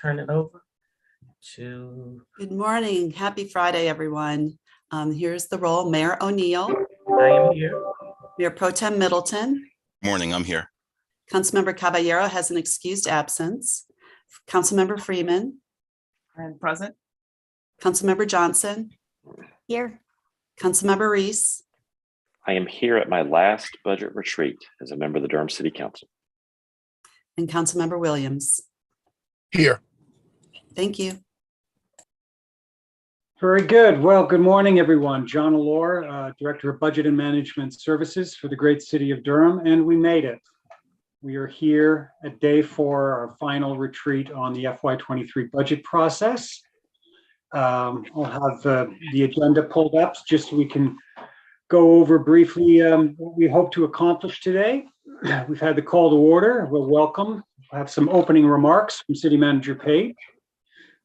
turn it over to. Good morning. Happy Friday, everyone. Here's the roll. Mayor O'Neill. I am here. Mayor Pro Tem Middleton. Morning, I'm here. Councilmember Caballero has an excused absence. Councilmember Freeman. And present. Councilmember Johnson. Here. Councilmember Reese. I am here at my last budget retreat as a member of the Durham City Council. And Councilmember Williams. Here. Thank you. Very good. Well, good morning, everyone. John Allore, Director of Budget and Management Services for the great city of Durham, and we made it. We are here at day 4, our final retreat on the FY23 budget process. I'll have the agenda pulled up just so we can go over briefly what we hope to accomplish today. We've had the call to order. We'll welcome. We'll have some opening remarks from City Manager Page.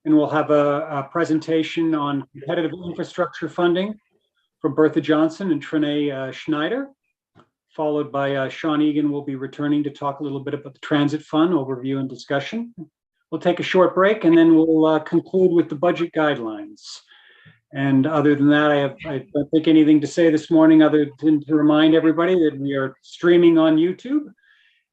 And we'll have a presentation on competitive infrastructure funding from Bertha Johnson and Trinae Schneider, followed by Sean Egan will be returning to talk a little bit about the transit fund overview and discussion. We'll take a short break and then we'll conclude with the budget guidelines. And other than that, I don't think anything to say this morning other than to remind everybody that we are streaming on YouTube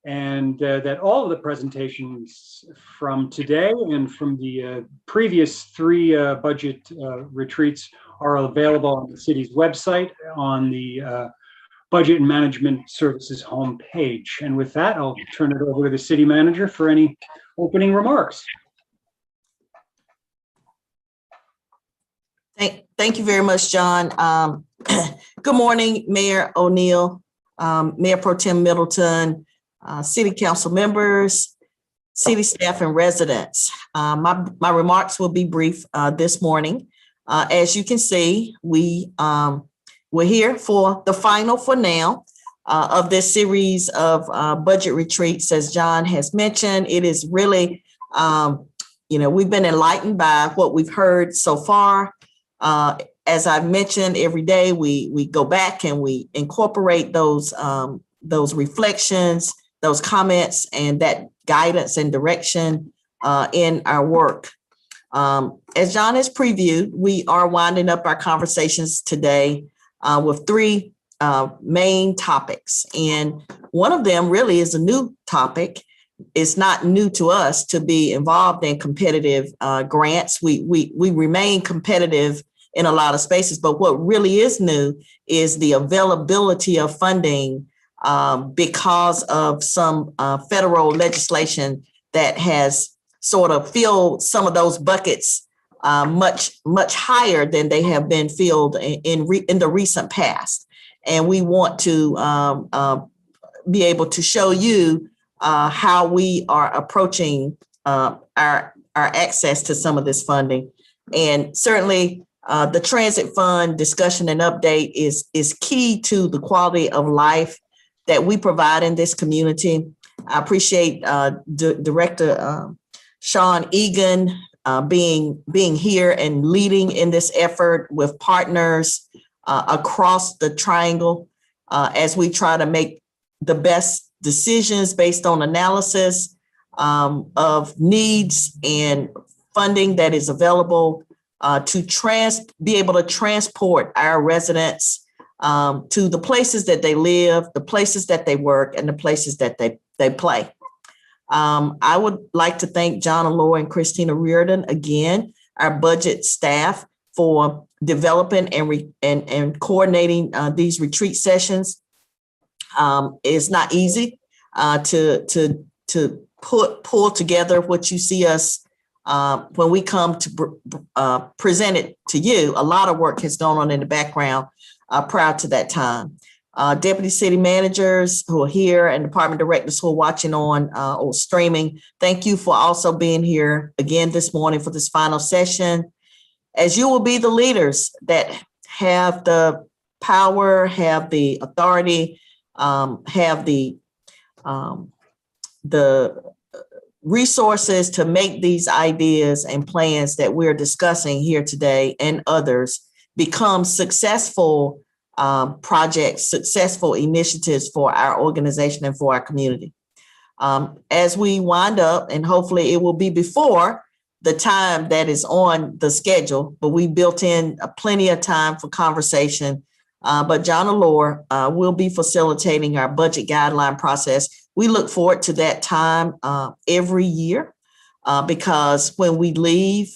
and that all of the presentations from today and from the previous 3 budget retreats are available on the city's website on the Budget and Management Services homepage. And with that, I'll turn it over to the city manager for any opening remarks. Thank you very much, John. Good morning, Mayor O'Neill, Mayor Pro Tem Middleton, City Council members, city staff, and residents. My remarks will be brief this morning. As you can see, we're here for the final for now of this series of budget retreats. As John has mentioned, it is really, we've been enlightened by what we've heard so far. As I've mentioned, every day we go back and we incorporate those reflections, those comments, and that guidance and direction in our work. As John has previewed, we are winding up our conversations today with 3 main topics. And one of them really is a new topic. It's not new to us to be involved in competitive grants. We remain competitive in a lot of spaces, but what really is new is the availability of funding because of some federal legislation that has sort of filled some of those buckets much higher than they have been filled in the recent past. And we want to be able to show you how we are approaching our access to some of this funding. And certainly the transit fund discussion and update is key to the quality of life that we provide in this community. I appreciate Director Sean Egan being here and leading in this effort with partners across the triangle as we try to make the best decisions based on analysis of needs and funding that is available to be able to transport our residents to the places that they live, the places that they work, and the places that they play. I would like to thank John Allore and Christina Reardon, again, our budget staff, for developing and coordinating these retreat sessions. It's not easy to pull together what you see us when we come to present it to you. A lot of work has gone on in the background prior to that time. Deputy city managers who are here and department directors who are watching on or streaming, thank you for also being here again this morning for this final session, as you will be the leaders that have the power, have the authority, have the resources to make these ideas and plans that we're discussing here today and others become successful projects, successful initiatives for our organization and for our community. As we wind up, and hopefully it will be before the time that is on the schedule, but we built in plenty of time for conversation. But John Allore will be facilitating our budget guideline process. We look forward to that time every year because when we leave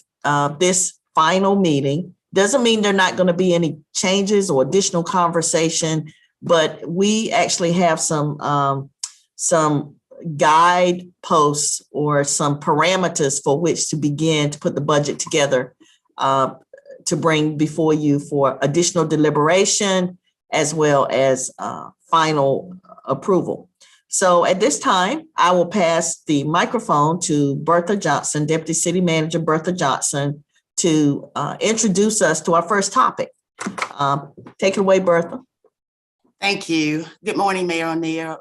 this final meeting, doesn't mean there are not going to be any changes or additional conversation, but we actually have some guide posts or some parameters for which to begin to put the budget together to bring before you for additional deliberation as well as final approval. So at this time, I will pass the microphone to Bertha Johnson, Deputy City Manager Bertha Johnson, to introduce us to our first topic. Take it away, Bertha. Thank you. Good morning, Mayor O'Neill,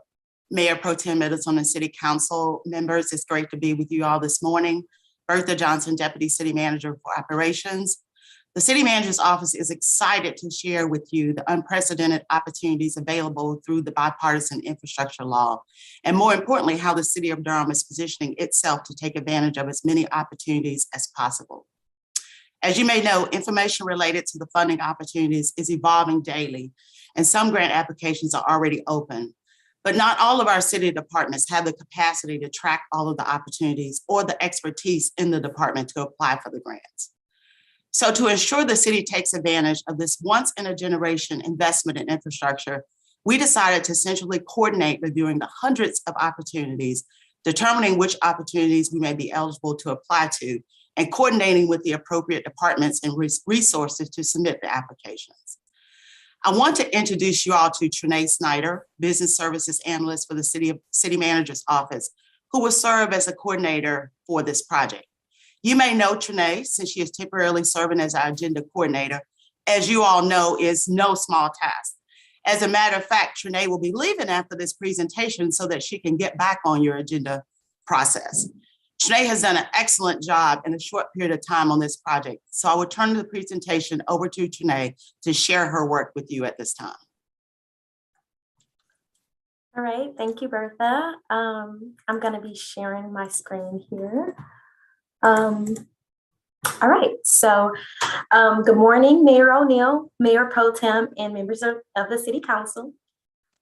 Mayor Pro Tem Middleton, and City Council members. It's great to be with you all this morning. Bertha Johnson, Deputy City Manager for Operations. The City Manager's Office is excited to share with you the unprecedented opportunities available through the bipartisan infrastructure law, and more importantly, how the City of Durham is positioning itself to take advantage of as many opportunities as possible. As you may know, information related to the funding opportunities is evolving daily, and some grant applications are already open. But not all of our city departments have the capacity to track all of the opportunities or the expertise in the department to apply for the grants. So to ensure the city takes advantage of this once-in-a-generation investment in infrastructure, we decided to centrally coordinate reviewing the hundreds of opportunities, determining which opportunities we may be eligible to apply to, and coordinating with the appropriate departments and resources to submit the applications. I want to introduce you all to Trinae Schneider, Business Services Analyst for the City Manager's Office, who will serve as a coordinator for this project. You may know Trinae since she is temporarily serving as our agenda coordinator. As you all know, is no small task. As a matter of fact, Trinae will be leaving after this presentation so that she can get back on your agenda process. Trinae has done an excellent job in a short period of time on this project. So I will turn the presentation over to Trinae to share her work with you at this time. All right, thank you, Bertha. I'm gonna be sharing my screen here. All right, so good morning, Mayor O'Neill, Mayor Pro Tem, and members of the City Council.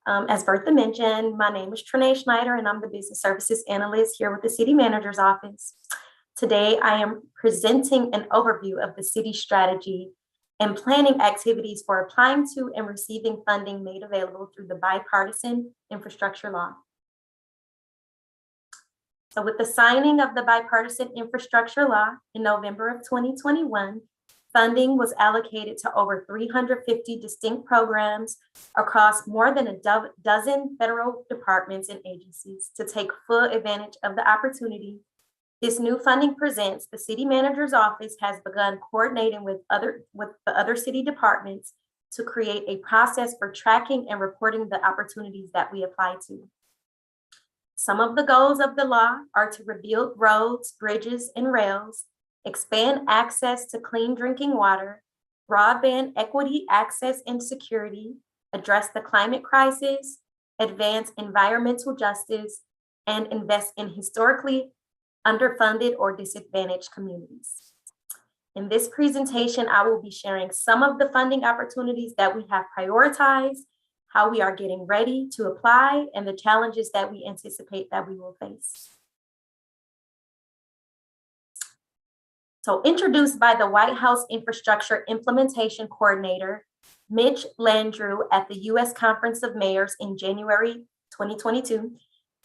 As Bertha mentioned, my name is Trinae Schneider, and I'm the Business Services Analyst here with the City Manager's Office. Today, I am presenting an overview of the city strategy and planning activities for applying to and receiving funding made available through the bipartisan infrastructure law. So with the signing of the bipartisan infrastructure law in November of 2021, funding was allocated to over 350 distinct programs across more than a dozen federal departments and agencies to take full advantage of the opportunity. This new funding presents the City Manager's Office has begun coordinating with the other city departments to create a process for tracking and reporting the opportunities that we apply to. Some of the goals of the law are to rebuild roads, bridges, and rails, expand access to clean drinking water, broadband equity, access, and security, address the climate crisis, advance environmental justice, and invest in historically underfunded or disadvantaged communities. In this presentation, I will be sharing some of the funding opportunities that we have prioritized, how we are getting ready to apply, and the challenges that we anticipate that we will face. So introduced by the White House Infrastructure Implementation Coordinator, Mitch Landrieu at the U.S. Conference of Mayors in January 2022,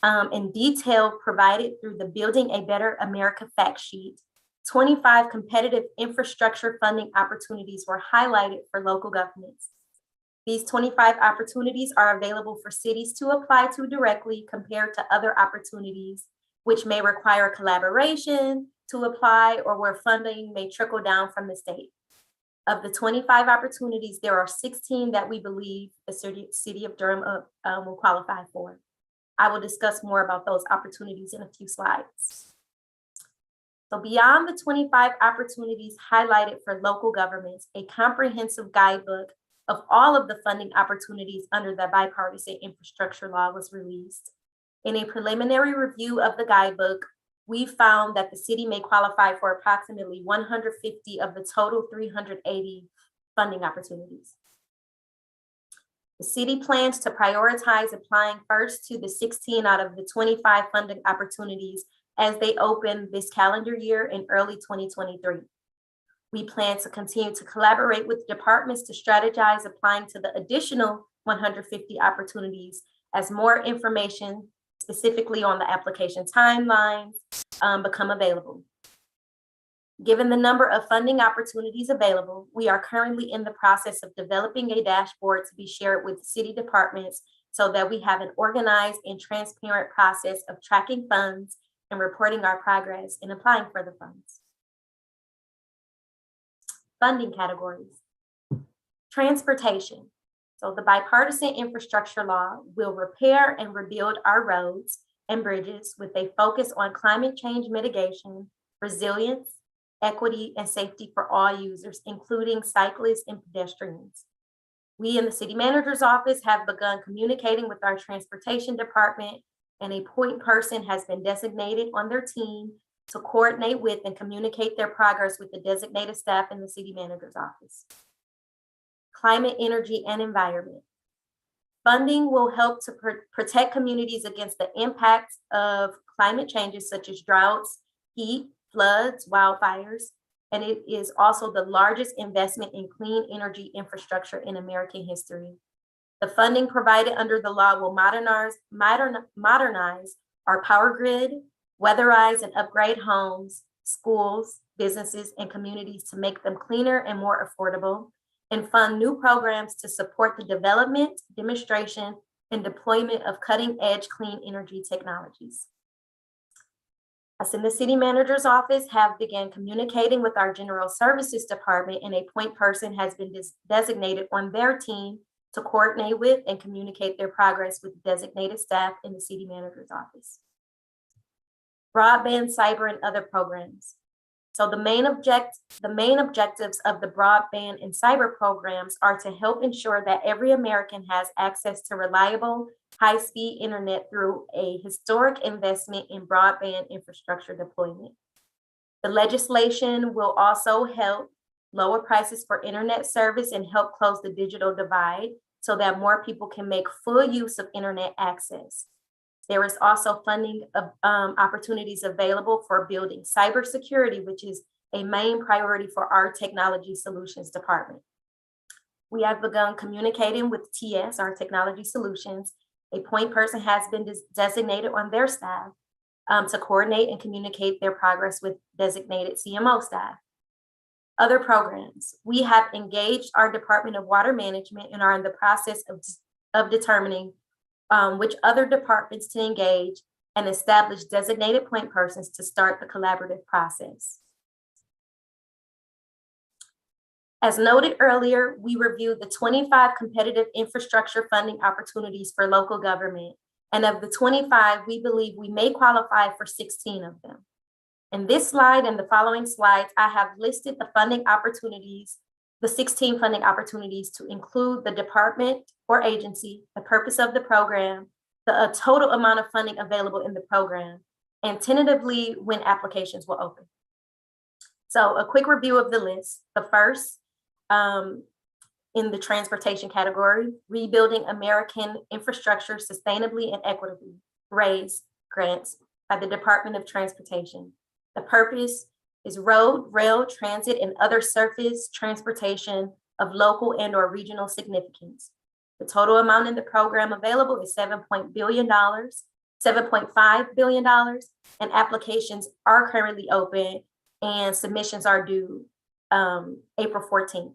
and detail provided through the Building a Better America fact sheet, 25 competitive infrastructure funding opportunities were highlighted for local governments. These 25 opportunities are available for cities to apply to directly compared to other opportunities, which may require collaboration to apply or where funding may trickle down from the state. Of the 25 opportunities, there are 16 that we believe the city of Durham will qualify for. I will discuss more about those opportunities in a few slides. So beyond the 25 opportunities highlighted for local governments, a comprehensive guidebook of all of the funding opportunities under the bipartisan infrastructure law was released. In a preliminary review of the guidebook, we found that the city may qualify for approximately 150 of the total 380 funding opportunities. The city plans to prioritize applying first to the 16 out of the 25 funding opportunities as they open this calendar year in early 2023. We plan to continue to collaborate with departments to strategize applying to the additional 150 opportunities as more information, specifically on the application timelines, become available. Given the number of funding opportunities available, we are currently in the process of developing a dashboard to be shared with city departments so that we have an organized and transparent process of tracking funds and reporting our progress in applying for the funds. Funding categories. Transportation. So the bipartisan infrastructure law will repair and rebuild our roads and bridges with a focus on climate change mitigation, resilience, equity, and safety for all users, including cyclists and pedestrians. We in the city manager's office have begun communicating with our transportation department, and a point person has been designated on their team to coordinate with and communicate their progress with the designated staff in the city manager's office. Climate, energy, and environment. Funding will help to protect communities against the impacts of climate changes such as droughts, heat, floods, wildfires, and it is also the largest investment in clean energy infrastructure in American history. The funding provided under the law will modernize our power grid, weatherize and upgrade homes, schools, businesses, and communities to make them cleaner and more affordable, and fund new programs to support the development, demonstration, and deployment of cutting-edge clean energy technologies. Us in the city manager's office have begun communicating with our general services department, and a point person has been designated on their team to coordinate with and communicate their progress with designated staff in the city manager's office. Broadband, cyber, and other programs. So the main objectives of the broadband and cyber programs are to help ensure that every American has access to reliable, high-speed internet through a historic investment in broadband infrastructure deployment. The legislation will also help lower prices for internet service and help close the digital divide so that more people can make full use of internet access. There is also funding opportunities available for building cybersecurity, which is a main priority for our technology solutions department. We have begun communicating with TS, our technology solutions. A point person has been designated on their staff to coordinate and communicate their progress with designated CMO staff. Other programs, we have engaged our Department of Water Management and are in the process of determining which other departments to engage and establish designated point persons to start the collaborative process. As noted earlier, we reviewed the 25 competitive infrastructure funding opportunities for local government. And of the 25, we believe we may qualify for 16 of them. In this slide and the following slides, I have listed the funding opportunities, the 16 funding opportunities to include the department or agency, the purpose of the program, the total amount of funding available in the program, and tentatively when applications will open. So a quick review of the list. The first, in the transportation category, rebuilding American infrastructure sustainably and equitably, RAISE grants by the Department of Transportation. The purpose is road, rail, transit, and other surface transportation of local and or regional significance. The total amount in the program available is $7.5 billion, and applications are currently open and submissions are due April 14th.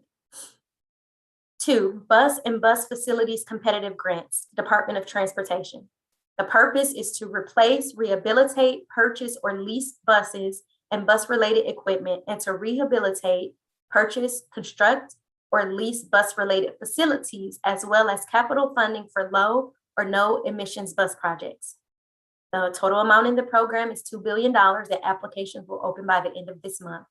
2, bus and bus facilities competitive grants, Department of Transportation. The purpose is to replace, rehabilitate, purchase, or lease buses and bus-related equipment, and to rehabilitate, purchase, construct, or lease bus-related facilities, as well as capital funding for low or no emissions bus projects. The total amount in the program is $2 billion. The applications will open by the end of this month.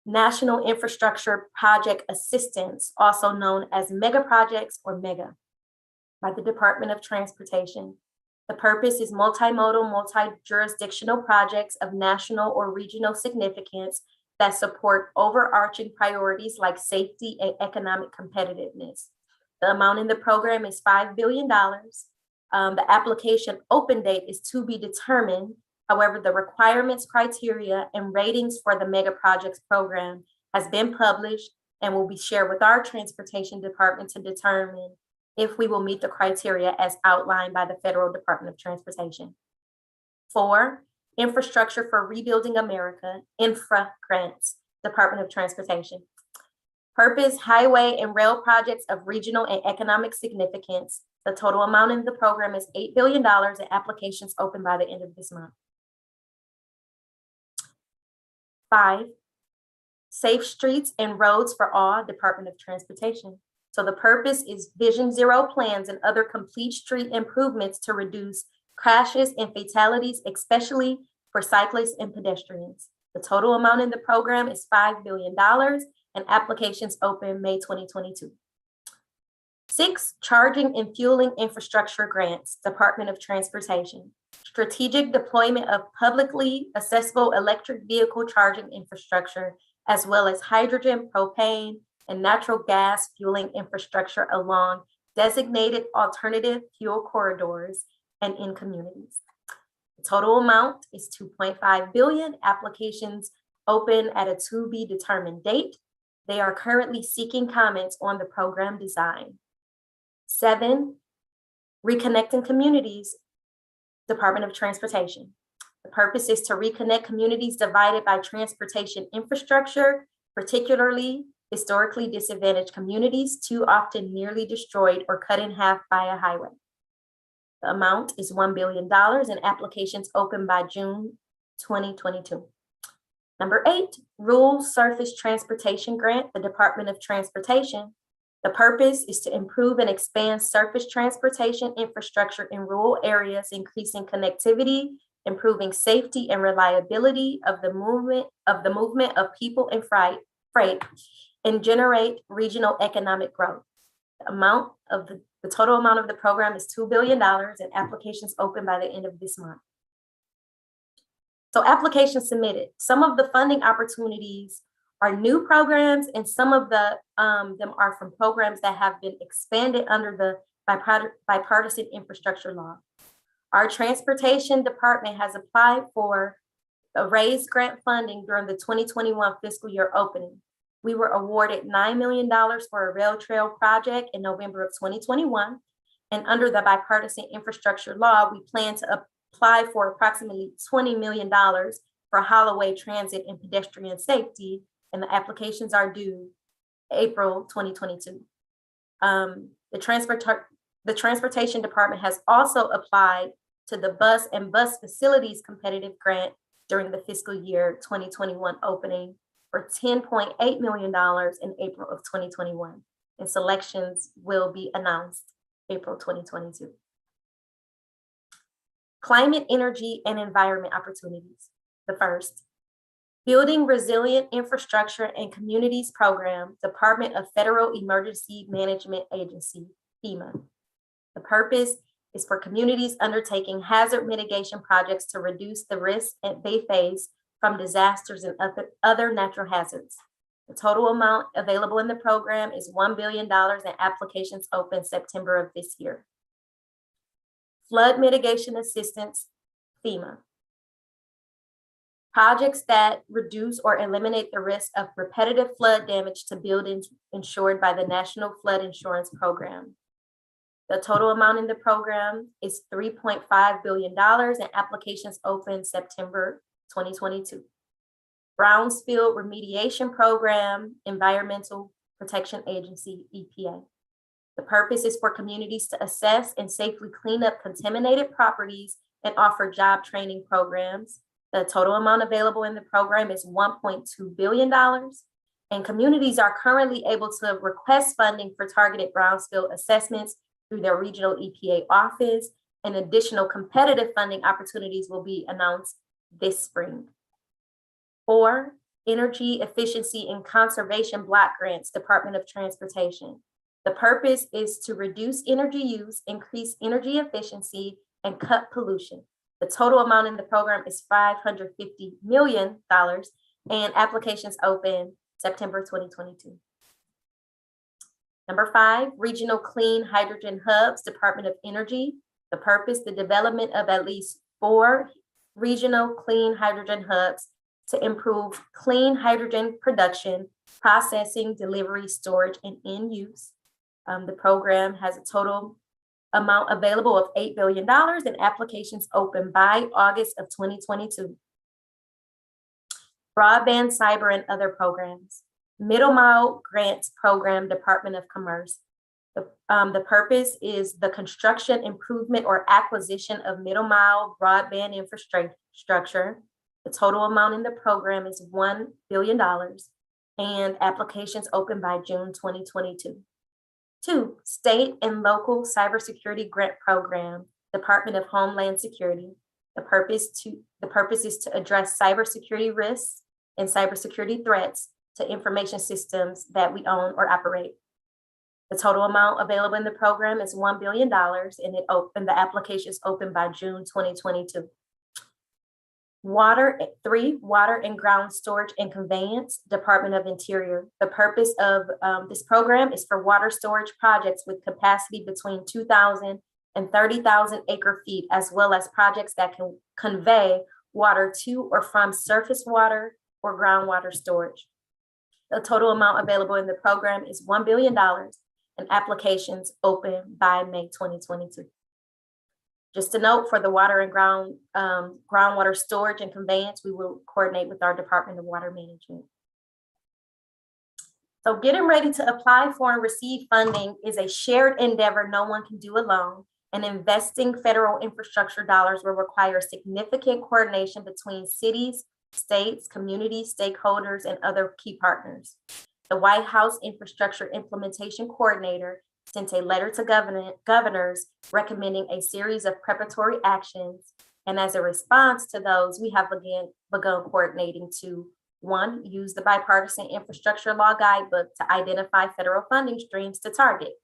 National Infrastructure Project Assistance, also known as mega projects or MEGA, by the Department of Transportation. The purpose is multimodal, multi-jurisdictional projects of national or regional significance that support overarching priorities like safety and economic competitiveness. The amount in the program is $5 billion. The application open date is to be determined. However, the requirements, criteria, and ratings for the mega projects program has been published and will be shared with our transportation department to determine if we will meet the criteria as outlined by the Federal Department of Transportation. 4, Infrastructure for Rebuilding America, infra grants, Department of Transportation. Purpose, highway and rail projects of regional and economic significance. The total amount in the program is $8 billion and applications open by the end of this month. 5, Safe Streets and Roads for All, Department of Transportation. So the purpose is Vision Zero plans and other complete street improvements to reduce crashes and fatalities, especially for cyclists and pedestrians. The total amount in the program is $5 billion and applications open May 2022. 6, Charging and Fueling Infrastructure Grants, Department of Transportation. Strategic deployment of publicly accessible electric vehicle charging infrastructure, as well as hydrogen, propane, and natural gas fueling infrastructure along designated alternative fuel corridors and in communities. The total amount is $2.5 billion. Applications open at a to be determined date. They are currently seeking comments on the program design. 7, Reconnecting Communities, Department of Transportation. The purpose is to reconnect communities divided by transportation infrastructure, particularly historically disadvantaged communities, too often nearly destroyed or cut in half by a highway. The amount is $1 billion and applications open by June 2022. Number 8, Rural Surface Transportation Grant, the Department of Transportation. The purpose is to improve and expand surface transportation infrastructure in rural areas, increasing connectivity, improving safety and reliability of the movement of people and freight, and generate regional economic growth. The total amount of the program is $2 billion and applications open by the end of this month. So applications submitted. Some of the funding opportunities are new programs, and some of them are from programs that have been expanded under the bipartisan infrastructure law. Our transportation department has applied for a raised grant funding during the 2021 fiscal year opening. We were awarded $9 million for a rail trail project in November of 2021. And under the bipartisan infrastructure law, we plan to apply for approximately $20 million for Holloway transit and pedestrian safety, and the applications are due April 2022. The transportation department has also applied to the bus and bus facilities competitive grant during the fiscal year 2021 opening for $10.8 million in April of 2021, and selections will be announced April 2022. Climate, energy, and environment opportunities. The first, Building Resilient Infrastructure and Communities Program, Department of Federal Emergency Management Agency, FEMA. The purpose is for communities undertaking hazard mitigation projects to reduce the risk they face from disasters and other natural hazards. The total amount available in the program is $1 billion and applications open September of this year. Flood Mitigation Assistance, FEMA. Projects that reduce or eliminate the risk of repetitive flood damage to buildings insured by the National Flood Insurance Program. The total amount in the program is $3.5 billion and applications open September 2022. Brownsfield Remediation Program, Environmental Protection Agency, EPA. The purpose is for communities to assess and safely clean up contaminated properties and offer job training programs. The total amount available in the program is $1.2 billion. And communities are currently able to request funding for targeted brownfield assessments through their regional EPA office, and additional competitive funding opportunities will be announced this spring. 4, Energy Efficiency and Conservation Block Grants, Department of Transportation. The purpose is to reduce energy use, increase energy efficiency, and cut pollution. The total amount in the program is $550 million, and applications open September 2022. Number 5, Regional Clean Hydrogen Hubs, Department of Energy. The purpose, the development of at least 4 regional clean hydrogen hubs to improve clean hydrogen production, processing, delivery, storage, and end use. The program has a total amount available of $8 billion and applications open by August of 2022. Broadband, cyber, and other programs. Middle Mile Grants Program, Department of Commerce. The purpose is the construction, improvement, or acquisition of middle mile broadband infrastructure. The total amount in the program is $1 billion and applications open by June 2022. 2, State and Local Cybersecurity Grant Program, Department of Homeland Security. The purpose is to address cybersecurity risks and cybersecurity threats to information systems that we own or operate. The total amount available in the program is $1 billion and the applications open by June 2022. 3, Water and Ground Storage and Conveyance, Department of Interior. The purpose of this program is for water storage projects with capacity between 2,000 and 30,000 acre feet, as well as projects that can convey water to or from surface water or groundwater storage. The total amount available in the program is $1 billion and applications open by May 2022. Just a note, for the water and groundwater storage and conveyance, we will coordinate with our Department of Water Management. So getting ready to apply for and receive funding is a shared endeavor no one can do alone, and investing federal infrastructure dollars will require significant coordination between cities, states, communities, stakeholders, and other key partners. The White House Infrastructure Implementation Coordinator sent a letter to governors recommending a series of preparatory actions. And as a response to those, we have begun coordinating to, 1, use the bipartisan infrastructure law guidebook to identify federal funding streams to target.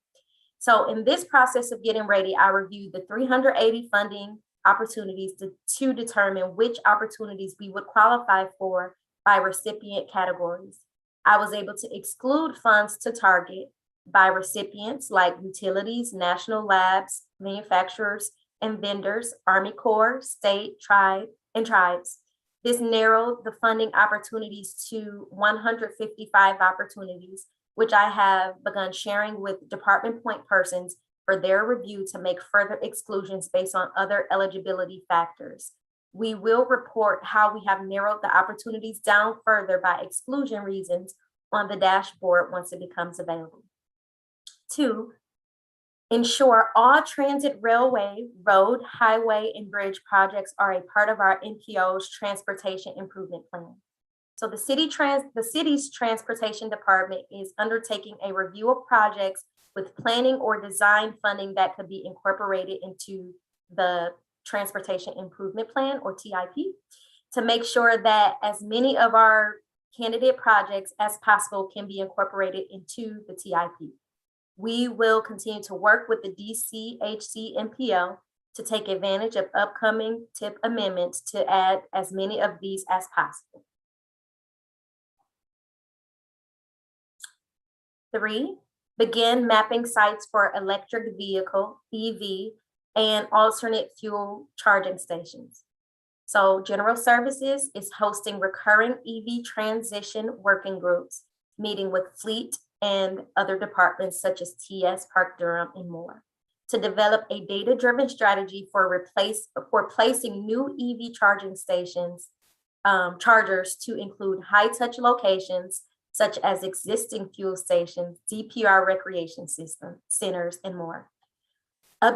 So in this process of getting ready, I reviewed the 380 funding opportunities to determine which opportunities we would qualify for by recipient categories. I was able to exclude funds to target by recipients like utilities, national labs, manufacturers, and vendors, Army Corps, state, tribe, and tribes. This narrowed the funding opportunities to 155 opportunities, which I have begun sharing with department point persons for their review to make further exclusions based on other eligibility factors. We will report how we have narrowed the opportunities down further by exclusion reasons on the dashboard once it becomes available. 2, ensure all transit, railway, road, highway, and bridge projects are a part of our NPO's transportation improvement plan. So the city's transportation department is undertaking a review of projects with planning or design funding that could be incorporated into the transportation improvement plan, or TIP, to make sure that as many of our candidate projects as possible can be incorporated into the TIP. We will continue to work with the DCHC MPO to take advantage of upcoming TIP amendments to add as many of these as possible. 3, begin mapping sites for electric vehicle, EV, and alternate fuel charging stations. So General Services is hosting recurring EV transition working groups, meeting with fleet and other departments such as TS, Park Durham, and more, to develop a data-driven strategy for placing new EV charging stations, chargers to include high-touch locations such as existing fuel stations, DPR recreation centers, and more.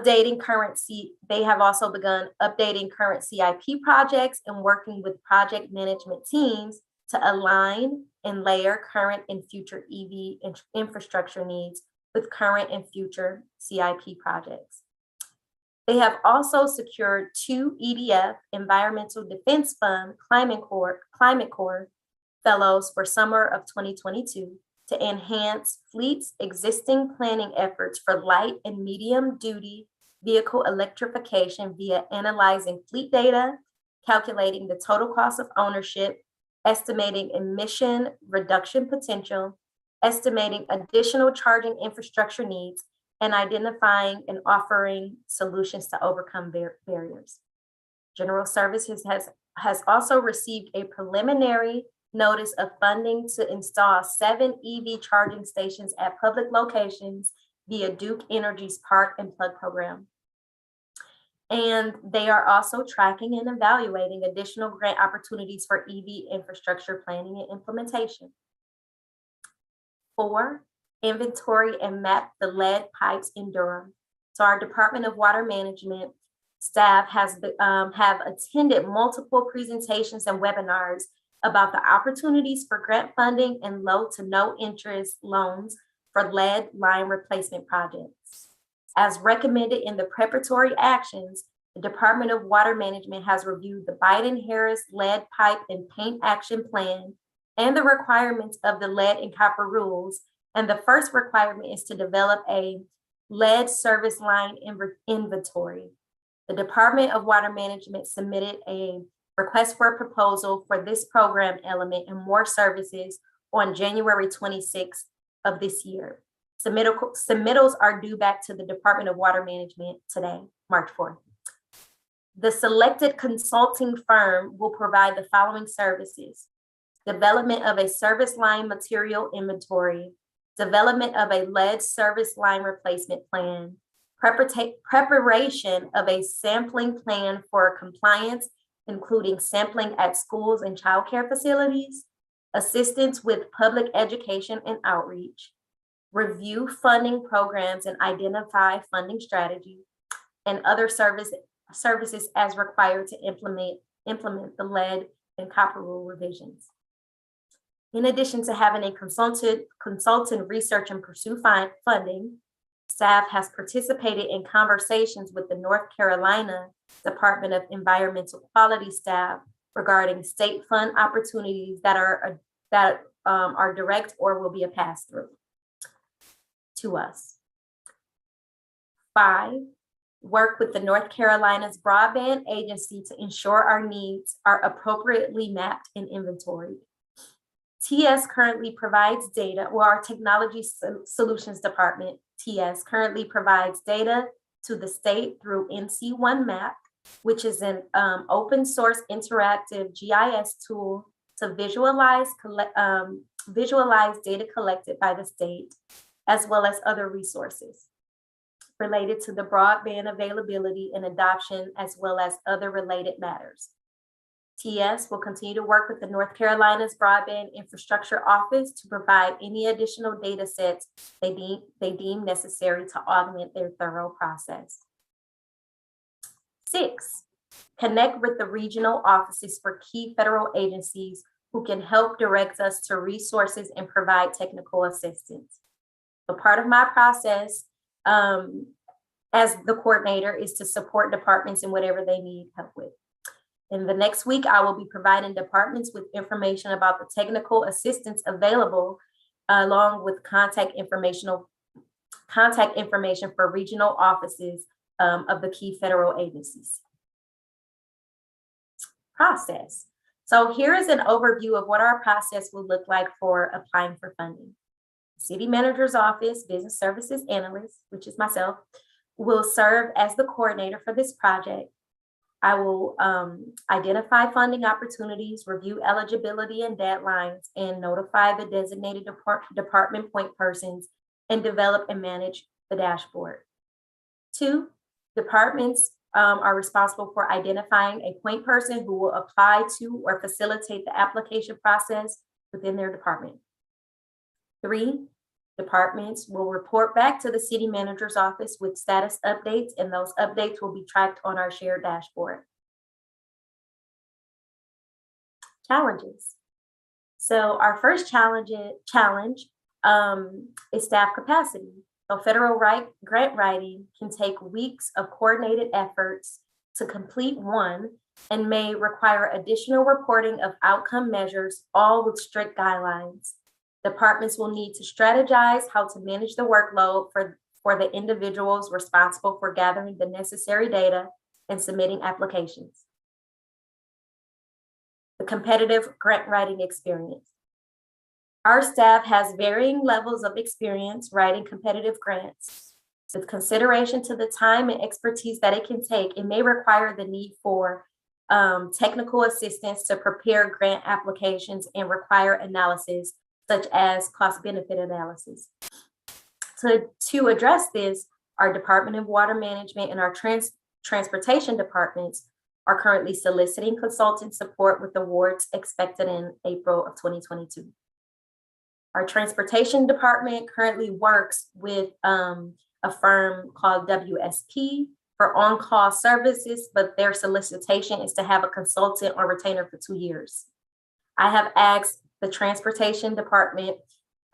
They have also begun updating current CIP projects and working with project management teams to align and layer current and future EV infrastructure needs with current and future CIP projects. They have also secured 2 EDF, Environmental Defense Fund, Climate Corps fellows for summer of 2022 to enhance fleet's existing planning efforts for light and medium duty vehicle electrification via analyzing fleet data, calculating the total cost of ownership, estimating emission reduction potential, estimating additional charging infrastructure needs, and identifying and offering solutions to overcome barriers. General Services has also received a preliminary notice of funding to install 7 EV charging stations at public locations via Duke Energy's Park and Plug program. And they are also tracking and evaluating additional grant opportunities for EV infrastructure planning and implementation. 4, inventory and map the lead pipes in Durham. So our Department of Water Management staff have attended multiple presentations and webinars about the opportunities for grant funding and low to no interest loans for lead line replacement projects. As recommended in the preparatory actions, the Department of Water Management has reviewed the Biden-Harris lead pipe and paint action plan and the requirements of the lead and copper rules. And the first requirement is to develop a lead service line inventory. The Department of Water Management submitted a request for a proposal for this program element and more services on January 26th of this year. Submittals are due back to the Department of Water Management today, March 4th. The selected consulting firm will provide the following services: development of a service line material inventory, development of a lead service line replacement plan, preparation of a sampling plan for compliance, including sampling at schools and childcare facilities, assistance with public education and outreach, review funding programs and identify funding strategy, and other services as required to implement the lead and copper rule revisions. In addition to having a consultant research and pursue funding, staff has participated in conversations with the North Carolina Department of Environmental Quality staff regarding state fund opportunities that are direct or will be a pass-through to us. 5, work with the North Carolina's broadband agency to ensure our needs are appropriately mapped and inventoried. TS currently provides data, or our Technology Solutions Department, TS, currently provides data to the state through NC1 Map, which is an open source interactive GIS tool to visualize data collected by the state, as well as other resources related to the broadband availability and adoption, as well as other related matters. TS will continue to work with the North Carolina's Broadband Infrastructure Office to provide any additional data sets they deem necessary to augment their thorough process. 6, connect with the regional offices for key federal agencies who can help direct us to resources and provide technical assistance. So part of my process as the coordinator is to support departments in whatever they need help with. In the next week, I will be providing departments with information about the technical assistance available, along with contact information for regional offices of the key federal agencies. Process. So here is an overview of what our process will look like for applying for funding. City Manager's Office, Business Services Analyst, which is myself, will serve as the coordinator for this project. I will identify funding opportunities, review eligibility and deadlines, and notify the designated department point persons, and develop and manage the dashboard. 2, departments are responsible for identifying a point person who will apply to or facilitate the application process within their department. 3, departments will report back to the City Manager's Office with status updates, and those updates will be tracked on our shared dashboard. Challenges. So our first challenge is staff capacity. So federal grant writing can take weeks of coordinated efforts to complete one and may require additional reporting of outcome measures, all with strict guidelines. Departments will need to strategize how to manage the workload for for the individuals responsible for gathering the necessary data and submitting applications. The competitive grant writing experience. Our staff has varying levels of experience writing competitive grants. With consideration to the time and expertise that it can take, it may require the need for technical assistance to prepare grant applications and require analysis, such as cost-benefit analysis. To address this, our Department of Water Management and our transportation departments are currently soliciting consultant support with awards expected in April of 2022. Our transportation department currently works with a firm called WSP for on-call services, but their solicitation is to have a consultant or retainer for 2 years. I have asked the transportation department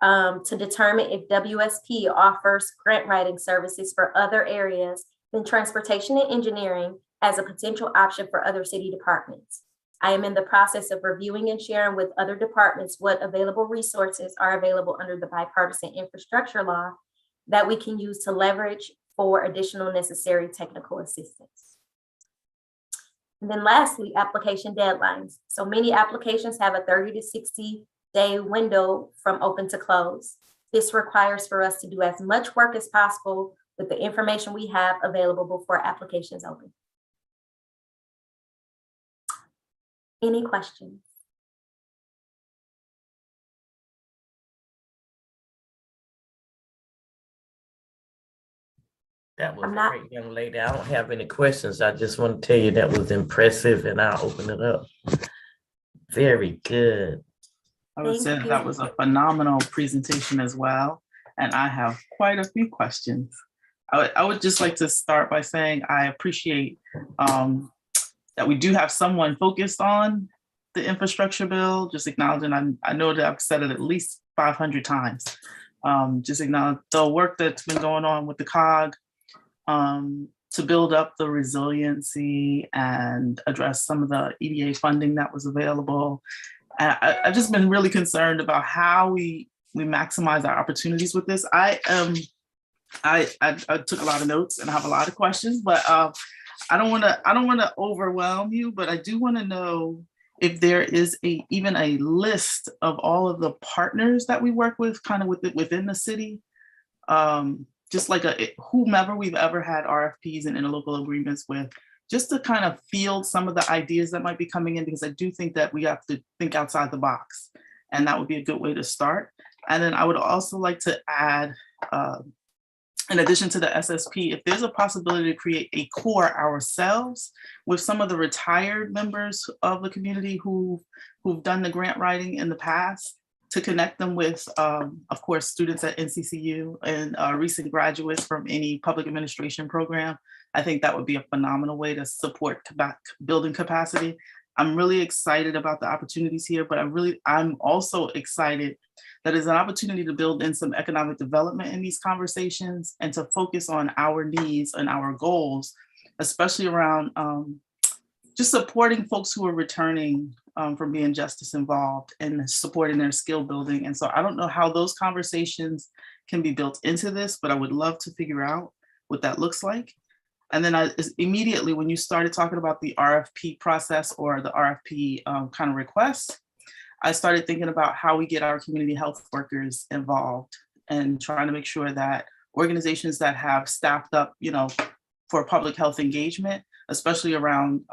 to determine if WSP offers grant writing services for other areas than transportation and engineering as a potential option for other city departments. I am in the process of reviewing and sharing with other departments what available resources are available under the bipartisan infrastructure law that we can use to leverage for additional necessary technical assistance. And then lastly, application deadlines. So many applications have a 30 to 60 day window from open to close. This requires for us to do as much work as possible with the information we have available before applications open. Any questions? That was I'm not- great, young lady. I don't have any questions. I just want to tell you that was impressive, and I'll open it up. Very good. I would Thank say you. that was a phenomenal presentation as well. And I have quite a few questions. I would just like to start by saying I appreciate that we do have someone focused on the infrastructure bill, just acknowledging, I know that I've said it at least 500 times. Just acknowledge the work that's been going on with the COG to build up the resiliency and address some of the EDA funding that was available. I've just been really concerned about how we maximize our opportunities with this. I took a lot of notes and I have a lot of questions, but I don't want to overwhelm you, but I do want to know if there is even a list of all of the partners that we work with, kind of within the city, just like whomever we've ever had RFPs and interlocal agreements with, just to kind of field some of the ideas that might be coming in, because I do think that we have to think outside the box, and that would be a good way to start. And then I would also like to add, in addition to the SSP, if there's a possibility to create a core ourselves with some of the retired members of the community who've done the grant writing in the past, to connect them with, of course, students at NCCU and recent graduates from any public administration program. I think that would be a phenomenal way to support building capacity. I'm really excited about the opportunities here, but I'm also excited that it's an opportunity to build in some economic development in these conversations and to focus on our needs and our goals, especially around just supporting folks who are returning from being justice involved and supporting their skill building. And so I don't know how those conversations can be built into this, but I would love to figure out what that looks like. And then immediately when you started talking about the RFP process or the RFP kind of request, I started thinking about how we get our community health workers involved and trying to make sure that organizations that have staffed up, for public health engagement, especially around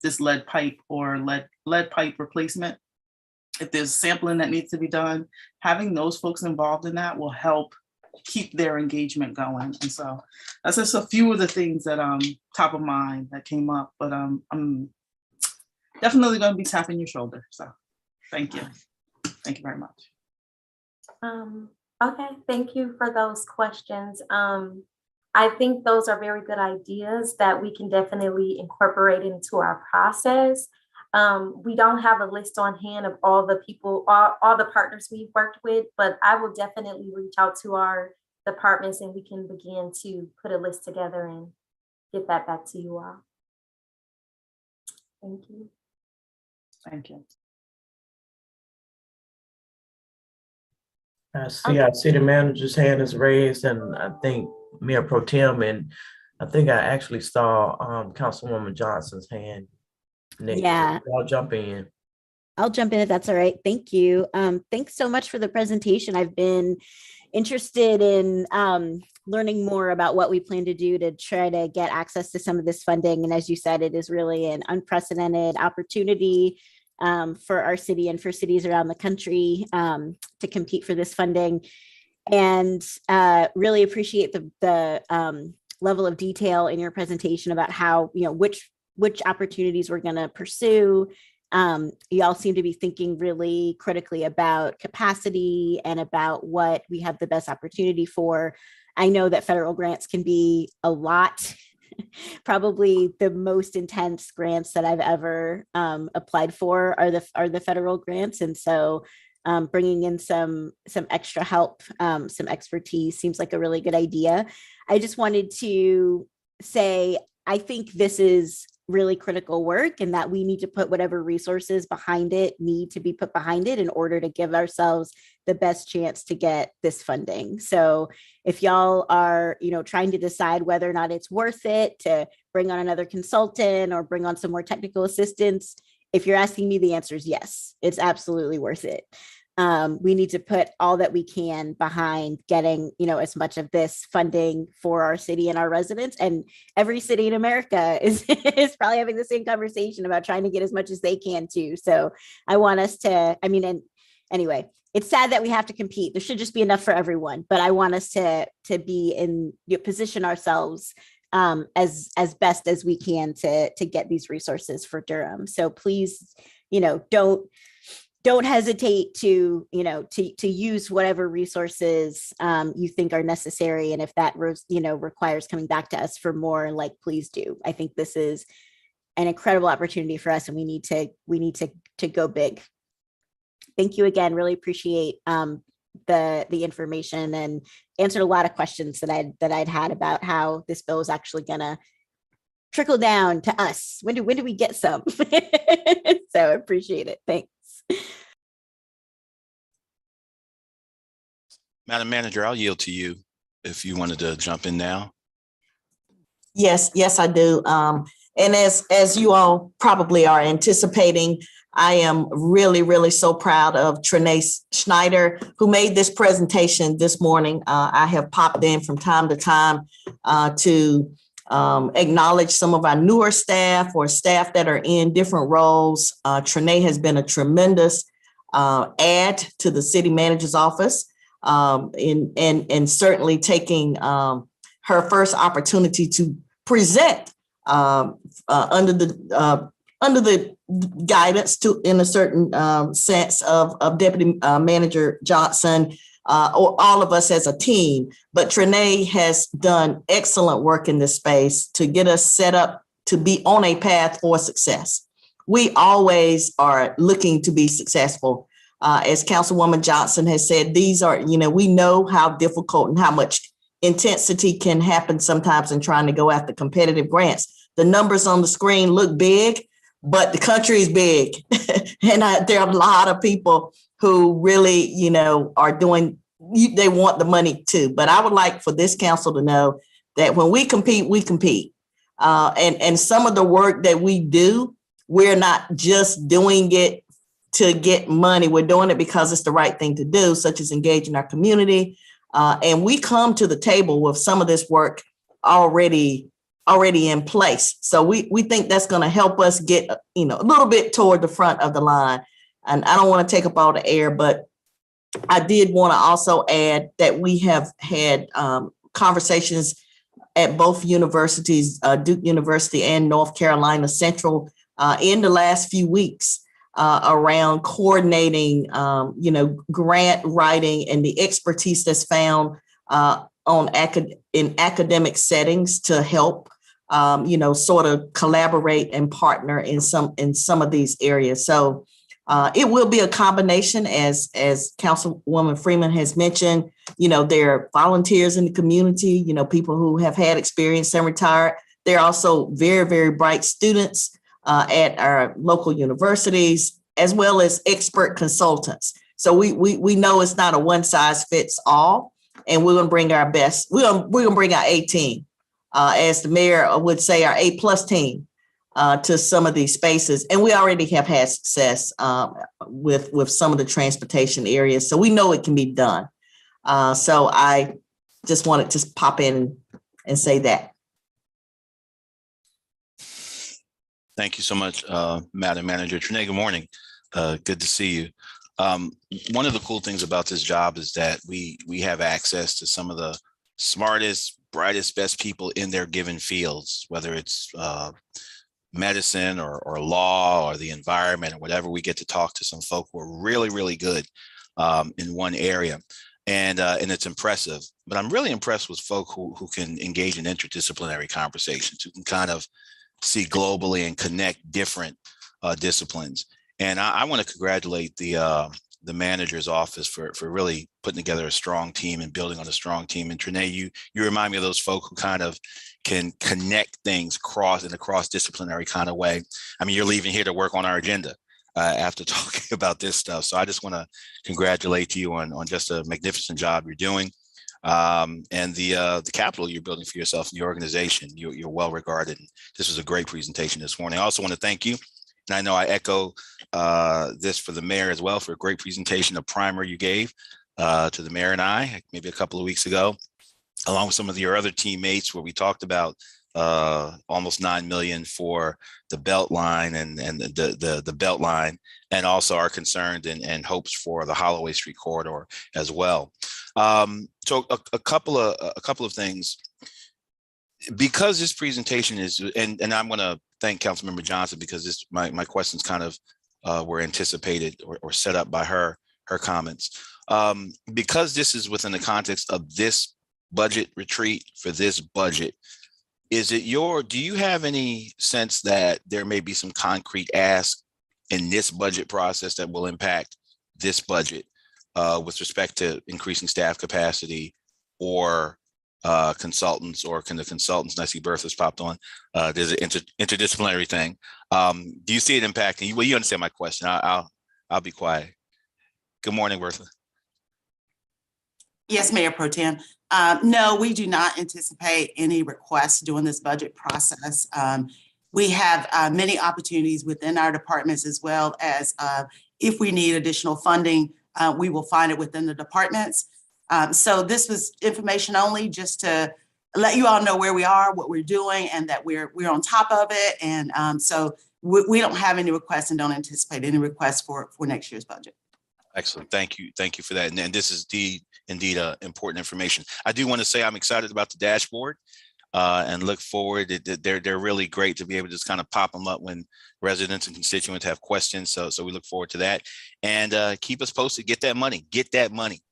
this lead pipe or lead pipe replacement, if there's sampling that needs to be done, having those folks involved in that will help keep their engagement going. And so that's just a few of the things that top of mind that came up, but I'm definitely going to be tapping your shoulder. So thank you. Thank you very much. Okay, thank you for those questions. I think those are very good ideas that we can definitely incorporate into our process. We don't have a list on hand of all the people, all the partners we've worked with, but I will definitely reach out to our departments and we can begin to put a list together and get that back to you all. Thank you. Thank you. I see our city manager's hand is raised, and I think Mayor Pro Tem, and I think I actually saw Councilwoman Johnson's hand next. Yeah. I'll jump in. I'll jump in if that's all right. Thank you. Thanks so much for the presentation. I've been interested in learning more about what we plan to do to try to get access to some of this funding. And as you said, it is really an unprecedented opportunity for our city and for cities around the country to compete for this funding. And really appreciate the level of detail in your presentation about how, which opportunities we're going to pursue. You all seem to be thinking really critically about capacity and about what we have the best opportunity for. I know that federal grants can be a lot, probably the most intense grants that I've ever applied for are the federal grants. And so bringing in some extra help, some expertise seems like a really good idea. I just wanted to say, I think this is really critical work and that we need to put whatever resources behind it need to be put behind it in order to give ourselves the best chance to get this funding. So if y'all are, trying to decide whether or not it's worth it to bring on another consultant or bring on some more technical assistance, if you're asking me, the answer is yes, it's absolutely worth it. We need to put all that we can behind getting, as much of this funding for our city and our residents. And every city in America is probably having the same conversation about trying to get as much as they can too. So I want us to, and anyway, it's sad that we have to compete. There should just be enough for everyone, but I want us to be in, position ourselves as best as we can to get these resources for Durham. So please, don't hesitate to use whatever resources you think are necessary. And if that, requires coming back to us for more, please do. I think this is an incredible opportunity for us and we need to go big. Thank you again. Really appreciate the information and answered a lot of questions that I'd had about how this bill is actually gonna trickle down to us. When do we get some? So I appreciate it. Thanks. Madam Manager, I'll yield to you if you wanted to jump in now. Yes, I do. And as you all probably are anticipating, I am really, really so proud of Trinae Schneider, who made this presentation this morning. I have popped in from time to time to acknowledge some of our newer staff or staff that are in different roles. Trinae has been a tremendous add to the city manager's office, and certainly taking her first opportunity to present under the guidance to, in a certain sense of Deputy Manager Johnson, or all of us as a team. But Trinae has done excellent work in this space to get us set up to be on a path for success. We always are looking to be successful. As Councilwoman Johnson has said, these are, we know how difficult and how much intensity can happen sometimes in trying to go after competitive grants. The numbers on the screen look big, but the country is big. And there are a lot of people who really, are doing, they want the money too. But I would like for this council to know that when we compete, we compete. And some of the work that we do, we're not just doing it to get money. We're doing it because it's the right thing to do, such as engaging our community. And we come to the table with some of this work already in place. So we think that's going to help us get, a little bit toward the front of the line. And I don't want to take up all the air, but I did want to also add that we have had conversations at both universities, Duke University and North Carolina Central, in the last few weeks around coordinating, grant writing and the expertise that's found in academic settings to help, sort of collaborate and partner in some of these areas. So it will be a combination, as Councilwoman Freeman has mentioned. There are volunteers in the community, people who have had experience and retired. There are also very, very bright students at our local universities, as well as expert consultants. So we know it's not a one size fits all. and we're gonna bring our best. We're gonna bring our A team, as the mayor would say, our A+ team, to some of these spaces. And we already have had success with some of the transportation areas, so we know it can be done. So I just wanted to pop in and say that. Thank you so much, Madam Manager. Trinae, good morning. Good to see you. One of the cool things about this job is that we have access to some of the smartest, brightest, best people in their given fields, whether it's medicine or law or the environment or whatever. We get to talk to some folk who are really, really good in one area. And it's impressive. But I'm really impressed with folk who can engage in interdisciplinary conversations, who can kind of see globally and connect different disciplines. And I want to congratulate the manager's office for really putting together a strong team and building on a strong team. And Trinae, you remind me of those folk who kind of can connect things in a cross-disciplinary kind of way. I mean, you're leaving here to work on our agenda after talking about this stuff. So I just want to congratulate you on just a magnificent job you're doing. And the capital you're building for yourself and the organization. You're well regarded. This was a great presentation this morning. I also want to thank you. And I know I echo this for the mayor as well, for a great presentation, a primer you gave to the mayor and I maybe a couple of weeks ago, along with some of your other teammates, where we talked about almost 9 million for the belt line and the belt line, and also our concerns and hopes for the Holloway Street corridor as well. So a couple of things, because this presentation is, and I'm going to thank Councilmember Johnson, because my questions kind of were anticipated or set up by her comments. Because this is within the context of this budget retreat for this budget, do you have any sense that there may be some concrete ask in this budget process that will impact this budget with respect to increasing staff capacity or consultants, or can the consultants, and I see Bertha's popped on, there's an interdisciplinary thing. Do you see it impacting? Well, you understand my question. I'll be quiet. Good morning, Bertha. Yes, Mayor Pro Tem. No, we do not anticipate any requests during this budget process. We have many opportunities within our departments, as well as if we need additional funding, we will find it within the departments. So this was information only, just to let you all know where we are, what we're doing, and that we're on top of it. And so we don't have any requests and don't anticipate any requests for next year's budget. Excellent. Thank you. Thank you for that. And this is indeed important information. I do want to say I'm excited about the dashboard and look forward. They're really great to be able to just kind of pop them up when residents and constituents have questions. So we look forward to that, and keep us posted. Get that money. Get that money.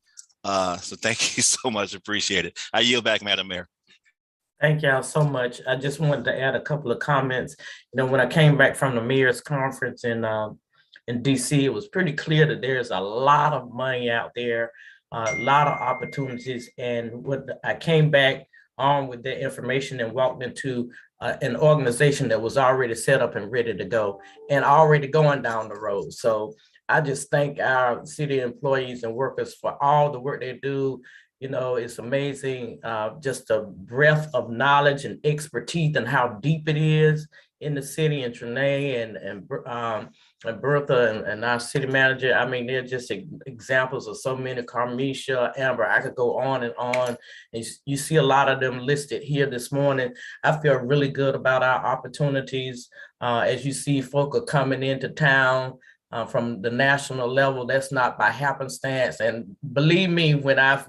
So thank you so much. Appreciate it. I yield back, Madam Mayor. Thank y'all so much. I just wanted to add a couple of comments. You know, when I came back from the mayor's conference in DC, it was pretty clear that there's a lot of money out there, a lot of opportunities. And what I came back on with that information and walked into an organization that was already set up and ready to go and already going down the road. So I just thank our city employees and workers for all the work they do. You know, it's amazing, just the breadth of knowledge and expertise and how deep it is in the city. And Trinae and Bertha and our city manager, I mean, they're just examples of so many. Carmisha, Amber, I could go on. And you see a lot of them listed here this morning. I feel really good about our opportunities. As you see, folk are coming into town from the national level. That's not by happenstance. And believe me, when I've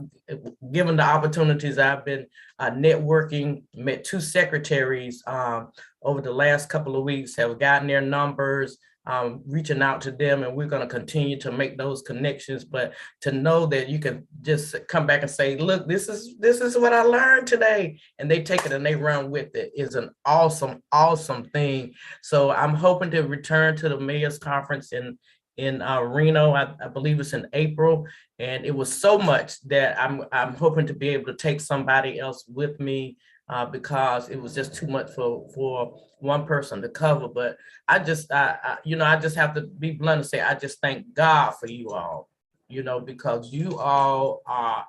given the opportunities, I've been networking, met 2 secretaries over the last couple of weeks, have gotten their numbers, reaching out to them, and we're going to continue to make those connections. But to know that you can just come back and say, look, this is what I learned today, and they take it and they run with it, is an awesome thing. So I'm hoping to return to the mayor's conference in Reno. I believe it's in April, and it was so much that I'm hoping to be able to take somebody else with me, because it was just too much for one person to cover. But I just have to be blunt and say, I just thank God for you all, because you all are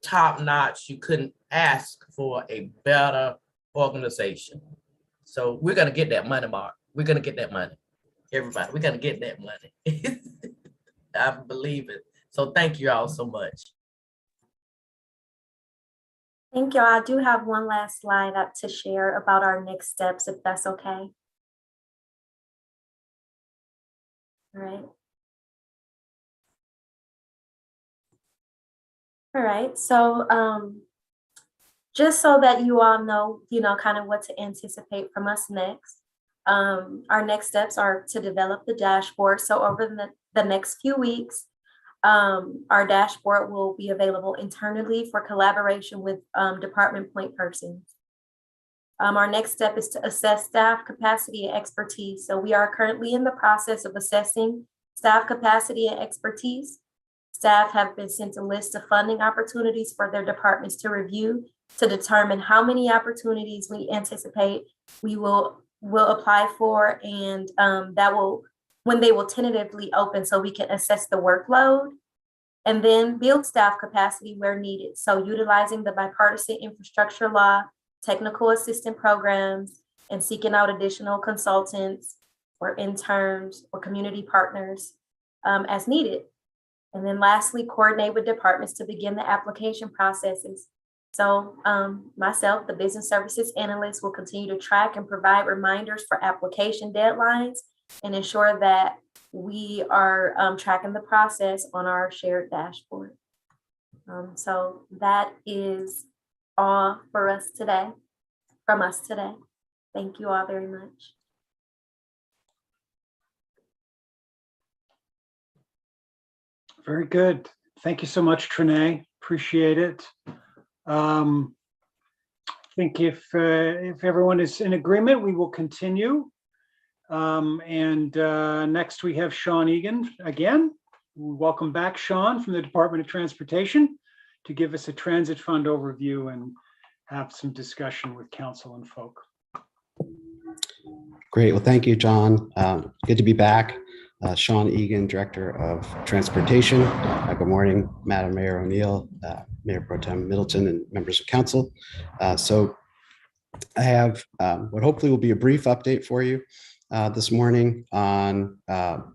top notch. You couldn't ask for a better organization. So we're gonna get that money, Mark. We're gonna get that money. Everybody, we're gonna get that money. I believe it. So thank you all so much. Thank you. I do have one last slide up to share about our next steps, if that's okay. All right. All right. So just so that you all know, kind of what to anticipate from us next. Our next steps are to develop the dashboard. So over the next few weeks, our dashboard will be available internally for collaboration with department point persons. Our next step is to assess staff capacity and expertise. So we are currently in the process of assessing staff capacity and expertise. Staff have been sent a list of funding opportunities for their departments to review to determine how many opportunities we anticipate we will apply for, and when they will tentatively open, so we can assess the workload and then build staff capacity where needed. So utilizing the bipartisan infrastructure law, technical assistant programs, and seeking out additional consultants or interns or community partners as needed. And then lastly, coordinate with departments to begin the application processes. So myself, the business services analyst, will continue to track and provide reminders for application deadlines and ensure that we are tracking the process on our shared dashboard. So that is all for us today, from us today. Thank you all very much. Very good. Thank you so much, Trinae. Appreciate it. I think if everyone is in agreement, we will continue. Next we have Sean Egan again. Welcome back, Sean, from the Department of Transportation, to give us a transit fund overview and have some discussion with council and folk. Great. Well, thank you, John. Good to be back. Sean Egan, Director of Transportation. Good morning, Madam Mayor O'Neill, Mayor Pro Tem Middleton, and members of council. So I have what hopefully will be a brief update for you this morning on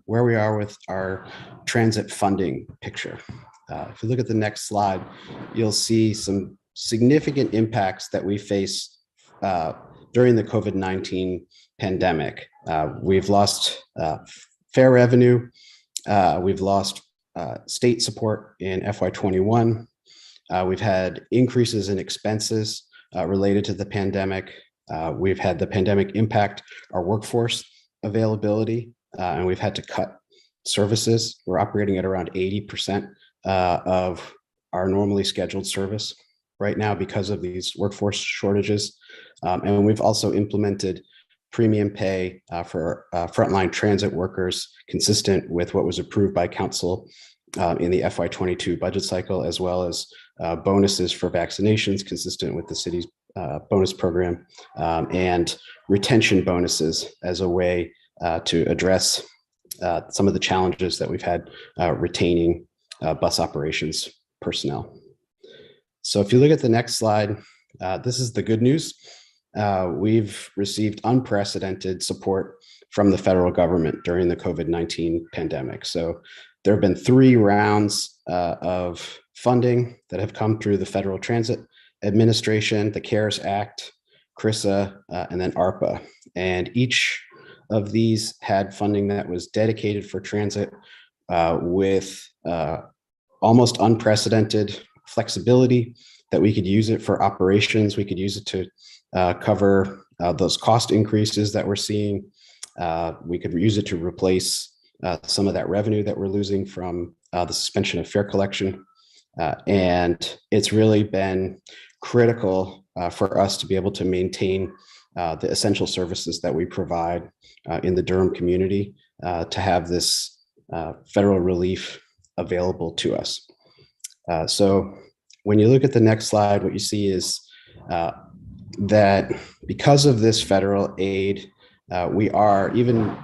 where we are with our transit funding picture. If you look at the next slide, you'll see some significant impacts that we face during the COVID-19 pandemic. We've lost fare revenue. We've lost state support in FY21. We've had increases in expenses related to the pandemic. We've had the pandemic impact our workforce availability, and we've had to cut services. We're operating at around 80% of our normally scheduled service right now because of these workforce shortages. And we've also implemented premium pay for frontline transit workers, consistent with what was approved by council in the FY22 budget cycle, as well as bonuses for vaccinations, consistent with the city's bonus program, and retention bonuses as a way to address some of the challenges that we've had retaining bus operations personnel. So if you look at the next slide, this is the good news. We've received unprecedented support from the federal government during the COVID-19 pandemic. So there have been 3 rounds of funding that have come through the Federal Transit Administration, the CARES Act, CRISA, and then ARPA. And each of these had funding that was dedicated for transit with almost unprecedented flexibility, that we could use it for operations. We could use it to cover those cost increases that we're seeing. We could use it to replace some of that revenue that we're losing from the suspension of fare collection. And it's really been critical for us to be able to maintain the essential services that we provide in the Durham community, to have this federal relief available to us. So when you look at the next slide, what you see is that because of this federal aid, we are, even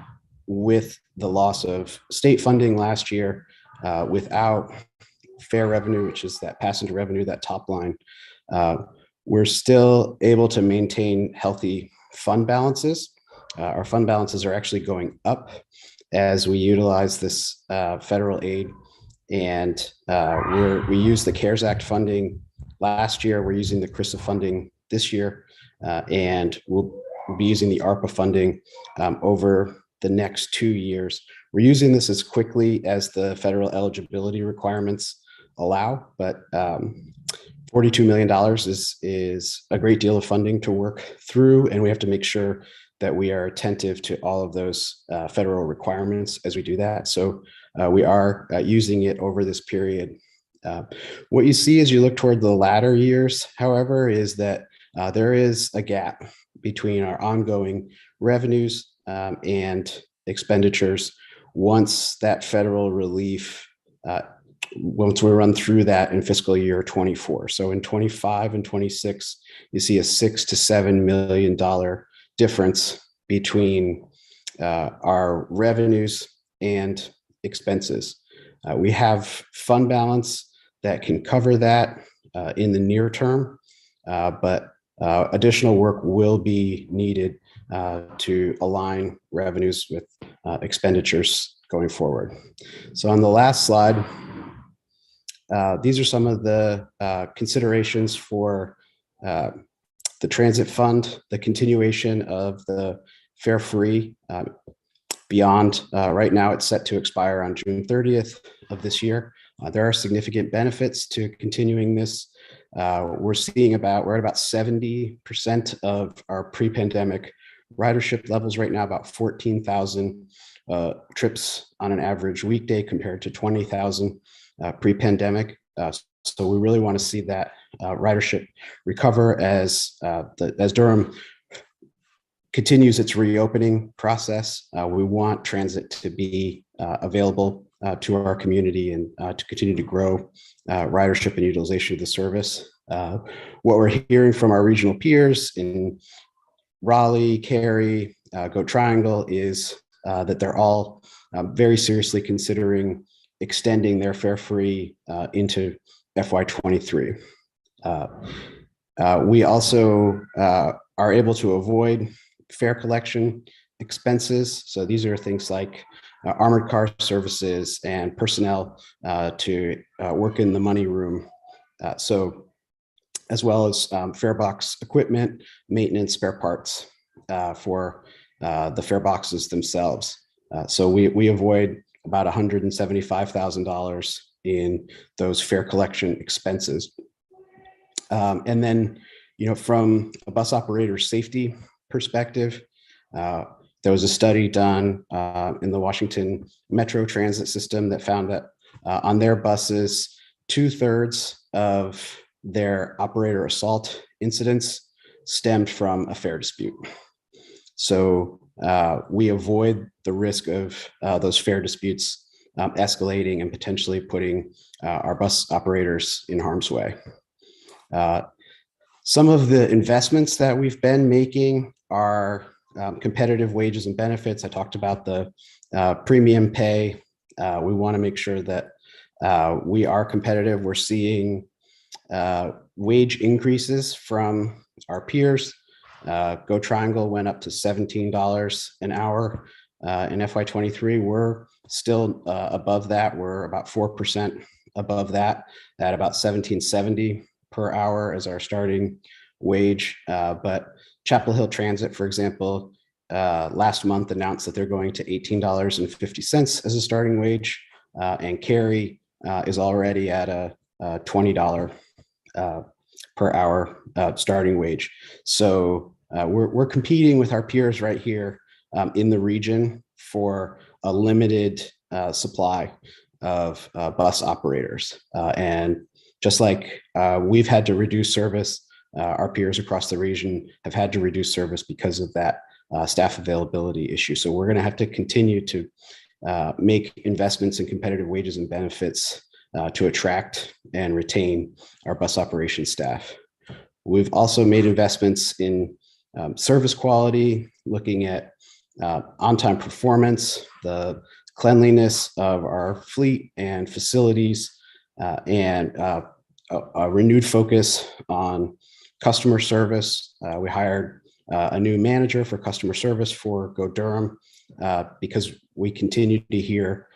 with the loss of state funding last year, without fare revenue, which is that passenger revenue, that top line, we're still able to maintain healthy fund balances. Our fund balances are actually going up as we utilize this federal aid. And we used the CARES Act funding last year. We're using the CRISA funding this year, and we'll be using the ARPA funding over the next 2 years. We're using this as quickly as the federal eligibility requirements allow, but $42 million is a great deal of funding to work through, and we have to make sure that we are attentive to all of those federal requirements as we do that. So we are using it over this period. What you see as you look toward the latter years, however, is that there is a gap between our ongoing revenues and expenditures once that federal relief, once we run through that in fiscal year 24. So in 25 and 26, you see a $6 to $7 million difference between our revenues and expenses. We have fund balance that can cover that in the near term, but additional work will be needed to align revenues with expenditures going forward. So on the last slide, these are some of the considerations for the transit fund, the continuation of the fare free beyond. Right now, it's set to expire on June 30th of this year. There are significant benefits to continuing this. We're at about 70% of our pre-pandemic ridership levels right now, about 14,000 trips on an average weekday compared to 20,000 pre-pandemic. So we really want to see that ridership recover as Durham continues its reopening process. We want transit to be available to our community and to continue to grow ridership and utilization of the service. What we're hearing from our regional peers in Raleigh, Cary, Go Triangle is that they're all very seriously considering extending their fare free into FY23. We also are able to avoid fare collection expenses. So these are things like armored car services and personnel to work in the money room. So as well as fare box equipment, maintenance, spare parts for the fare boxes themselves. So we avoid about $175,000 in those fare collection expenses. And then, from a bus operator safety perspective, there was a study done in the Washington Metro Transit System that found that on their buses, 2/3 of their operator assault incidents stemmed from a fare dispute. So we avoid the risk of those fare disputes escalating and potentially putting our bus operators in harm's way. Some of the investments that we've been making are competitive wages and benefits. I talked about the premium pay. We want to make sure that we are competitive. We're seeing wage increases from our peers. Go Triangle went up to $17 an hour in FY23. We're still above that. We're about 4% above that at about $17.70 per hour as our starting wage. But Chapel Hill Transit, for example, last month announced that they're going to $18.50 as a starting wage, and Cary is already at a $20 per hour starting wage. So we're competing with our peers right here in the region for a limited supply of bus operators. And just like we've had to reduce service, our peers across the region have had to reduce service because of that staff availability issue. So we're going to have to continue to make investments in competitive wages and benefits to attract and retain our bus operations staff. We've also made investments in service quality, looking at on-time performance, the cleanliness of our fleet and facilities, and a renewed focus on customer service. We hired a new manager for customer service for Go Durham because we continue to hear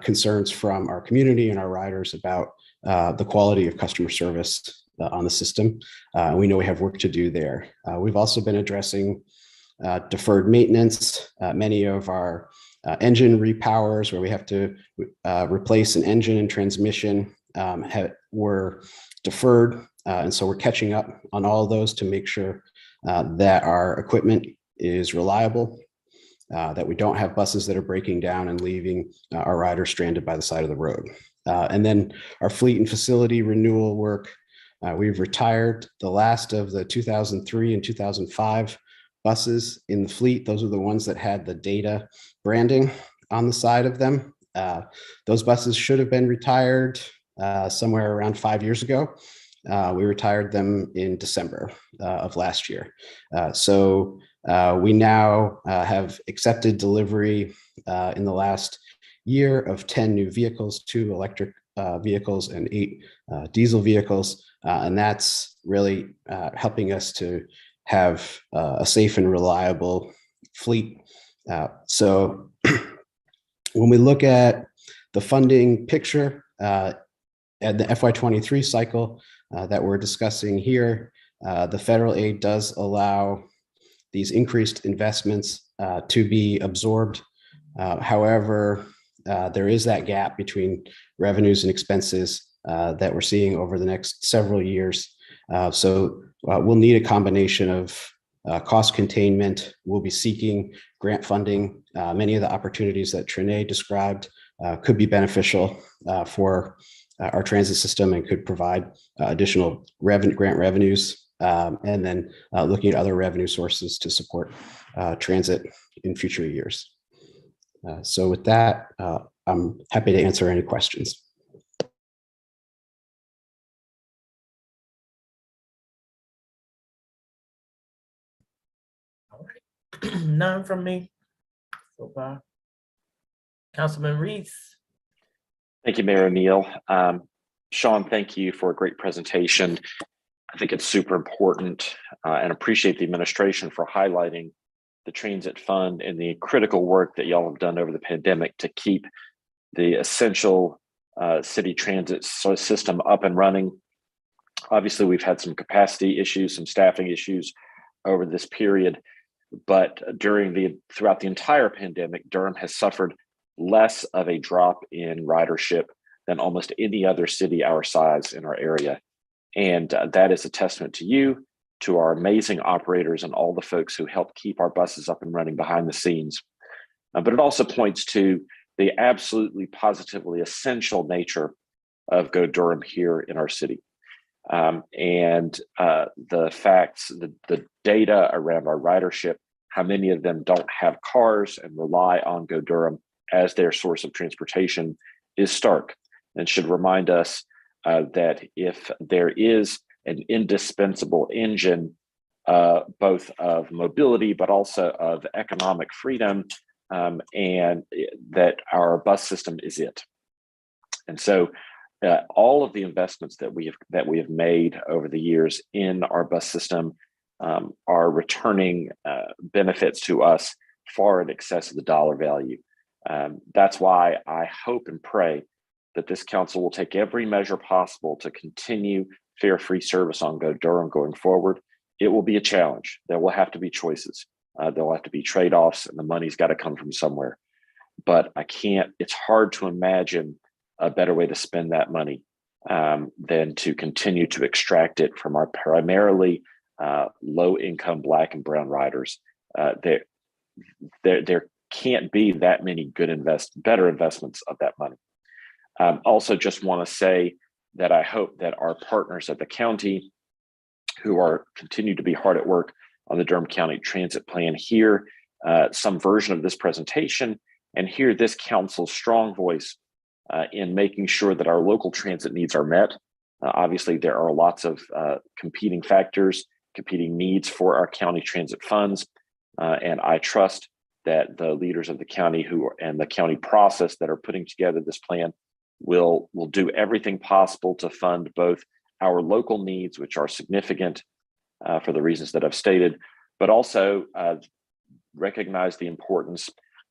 concerns from our community and our riders about the quality of customer service on the system. We know we have work to do there. We've also been addressing deferred maintenance. Many of our engine repowers where we have to replace an engine and transmission were deferred. And so we're catching up on all of those to make sure that our equipment is reliable, that we don't have buses that are breaking down and leaving our riders stranded by the side of the road. And then our fleet and facility renewal work. We've retired the last of the 2003 and 2005 buses in the fleet. Those are the ones that had the data branding on the side of them. Those buses should have been retired somewhere around 5 years ago. We retired them in December of last year. So we now have accepted delivery in the last year of 10 new vehicles, 2 electric vehicles and 8 diesel vehicles. And that's really helping us to have a safe and reliable fleet. So when we look at the funding picture at the FY23 cycle that we're discussing here, the federal aid does allow these increased investments to be absorbed. However, there is that gap between revenues and expenses that we're seeing over the next several years. So we'll need a combination of cost containment. We'll be seeking grant funding. Many of the opportunities that Trinae described could be beneficial for our transit system and could provide additional grant revenues. And then looking at other revenue sources to support transit in future years. So with that, I'm happy to answer any questions. All right. None from me so far. Councilman Reese. Thank you, Mayor O'Neill. Sean, thank you for a great presentation. I think it's super important and appreciate the administration for highlighting the transit fund and the critical work that y'all have done over the pandemic to keep the essential city transit system up and running. Obviously, we've had some capacity issues, some staffing issues over this period, but throughout the entire pandemic, Durham has suffered less of a drop in ridership than almost any other city our size in our area. And that is a testament to you, to our amazing operators and all the folks who help keep our buses up and running behind the scenes. But it also points to the absolutely positively essential nature of Go Durham here in our city. And the facts, the data around our ridership, how many of them don't have cars and rely on Go Durham as their source of transportation is stark and should remind us that if there is an indispensable engine, both of mobility, but also of economic freedom, and that our bus system is it. And so all of the investments that we have made over the years in our bus system are returning benefits to us far in excess of the dollar value. That's why I hope and pray that this council will take every measure possible to continue fare-free service on Go Durham going forward. It will be a challenge. There will have to be choices. There will have to be trade-offs, and the money's got to come from somewhere. But it's hard to imagine a better way to spend that money than to continue to extract it from our primarily low-income Black and brown riders. There can't be that many better investments of that money. Also just want to say that I hope that our partners at the county who continue to be hard at work on the Durham County Transit Plan hear some version of this presentation and hear this council's strong voice in making sure that our local transit needs are met. Obviously, there are lots of competing factors, competing needs for our county transit funds, and I trust that the leaders of the county and the county process that are putting together this plan We'll do everything possible to fund both our local needs, which are significant for the reasons that I've stated, but also recognize the importance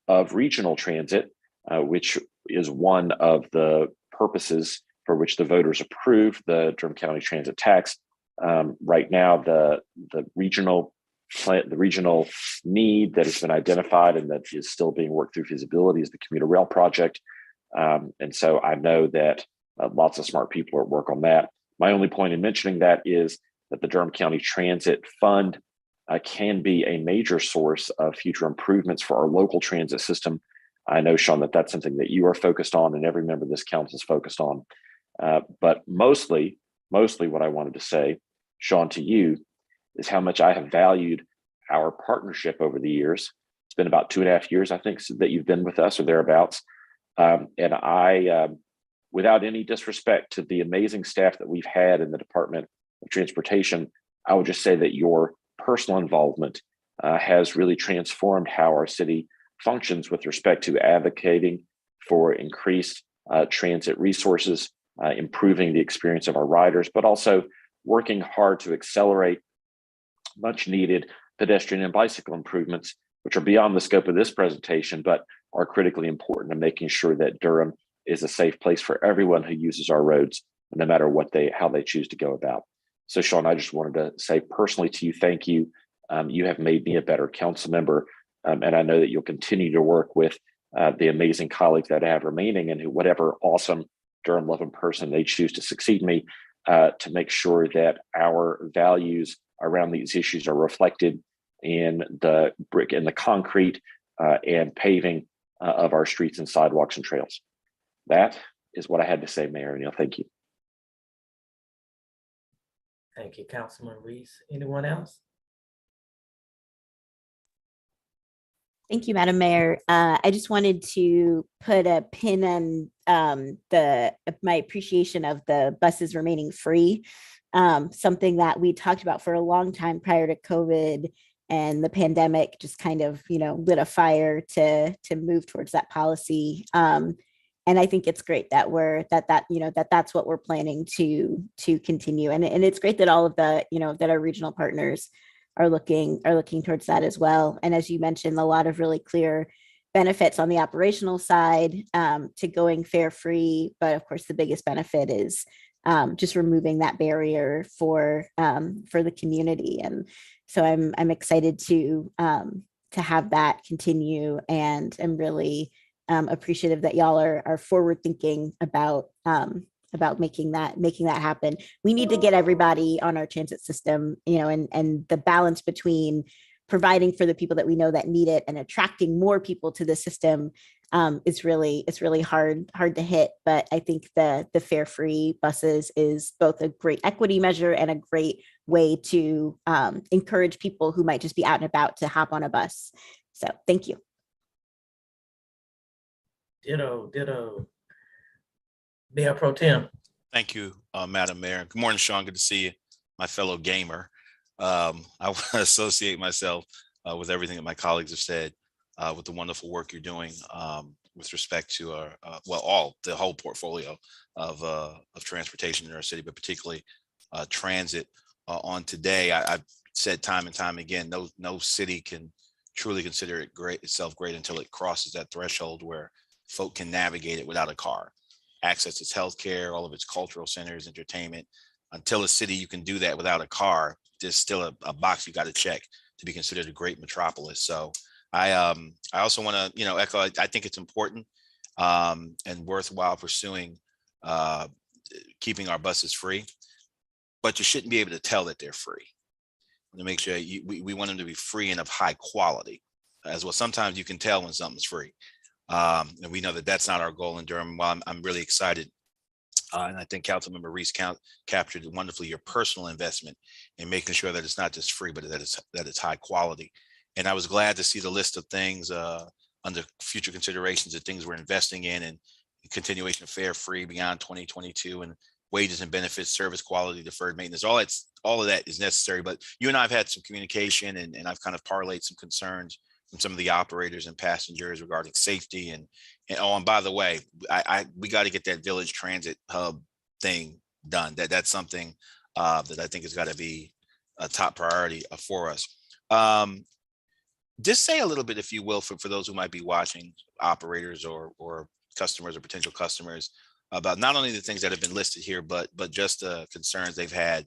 of regional transit, which is one of the purposes for which the voters approved the Durham County Transit Tax. Right now, the regional need that has been identified and that is still being worked through feasibility is the commuter rail project. And so I know that lots of smart people are at work on that. My only point in mentioning that is that the Durham County Transit Fund can be a major source of future improvements for our local transit system. I know, Sean, that that's something that you are focused on and every member of this council is focused on. But mostly what I wanted to say, Sean, to you, is how much I have valued our partnership over the years. It's been about 2.5 years, I think, that you've been with us or thereabouts. And I, without any disrespect to the amazing staff that we've had in the Department of Transportation, I would just say that your personal involvement has really transformed how our city functions with respect to advocating for increased transit resources, improving the experience of our riders, but also working hard to accelerate much needed pedestrian and bicycle improvements, which are beyond the scope of this presentation, but are critically important in making sure that Durham is a safe place for everyone who uses our roads, no matter how they choose to go about. So, Sean, I just wanted to say personally to you, thank you. You have made me a better council member, and I know that you'll continue to work with the amazing colleagues that I have remaining, and whatever awesome Durham-loving person they choose to succeed me, to make sure that our values around these issues are reflected in the brick and the concrete and paving of our streets and sidewalks and trails. That is what I had to say, Mayor O'Neill. Thank you. Thank you, Councilman Reese. Anyone else? Thank you, Madam Mayor. I just wanted to put a pin on my appreciation of the buses remaining free. Something that we talked about for a long time prior to COVID, and the pandemic just kind of, lit a fire to move towards that policy. And I think it's great that that's what we're planning to continue. And it's great that all of the, that our regional partners are looking towards that as well. And as you mentioned, a lot of really clear benefits on the operational side to going fare free. But of course, the biggest benefit is just removing that barrier for the community. And so I'm excited to have that continue, and I'm really appreciative that y'all are forward thinking about making that happen. We need to get everybody on our transit system, and the balance between providing for the people that we know that need it and attracting more people to the system it's really hard to hit. But I think the fare free buses is both a great equity measure and a great way to encourage people who might just be out and about to hop on a bus. So thank you. Ditto. Mayor Pro Tem. Thank you, Madam Mayor. Good morning, Sean. Good to see you, my fellow gamer. I want to associate myself with everything that my colleagues have said, with the wonderful work you're doing with respect to our, the whole portfolio of transportation in our city, but particularly transit. On today, I've said time and time again, no city can truly consider itself great until it crosses that threshold where folk can navigate it without a car, access its healthcare, all of its cultural centers, entertainment. Until a city you can do that without a car, there's still a box you got to check to be considered a great metropolis. So I also want to echo. I think it's important and worthwhile pursuing keeping our buses free, but you shouldn't be able to tell that they're free. To make sure we want them to be free and of high quality as well. Sometimes you can tell when something's free. And we know that that's not our goal in Durham. Well, I'm really excited. And I think Councilmember Reese captured wonderfully your personal investment in making sure that it's not just free, but that it's high quality. And I was glad to see the list of things under future considerations of things we're investing in, and continuation of fare free beyond 2022, and wages and benefits, service quality, deferred maintenance. All of that is necessary. But you and I have had some communication, and I've kind of parlayed some concerns some of the operators and passengers regarding safety and oh, and by the way, we got to get that Village Transit Hub thing done. That's something that I think has got to be a top priority for us. Just say a little bit, if you will, for those who might be watching, operators or customers or potential customers, about not only the things that have been listed here, but just the concerns they've had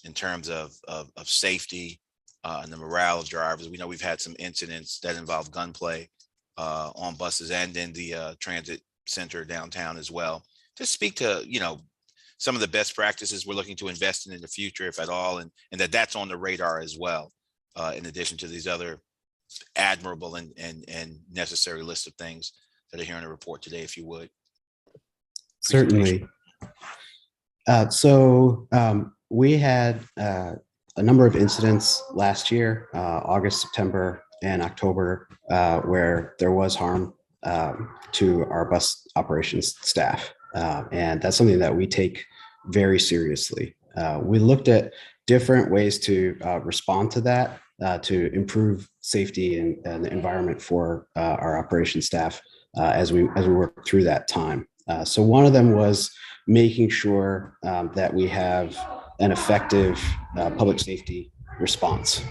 in terms of safety and the morale of drivers. We know we've had some incidents that involve gunplay on buses and in the transit center downtown as well. Just speak to, some of the best practices we're looking to invest in the future, if at all, and that's on the radar as well, in addition to these other admirable and necessary list of things that are here in the report today, if you would. Certainly. We had a number of incidents last year, August, September, and October, where there was harm to our bus operations staff. And that's something that we take very seriously. We looked at different ways to respond to that, to improve safety and the environment for our operations staff as we work through that time. So one of them was making sure that we have an effective public safety response.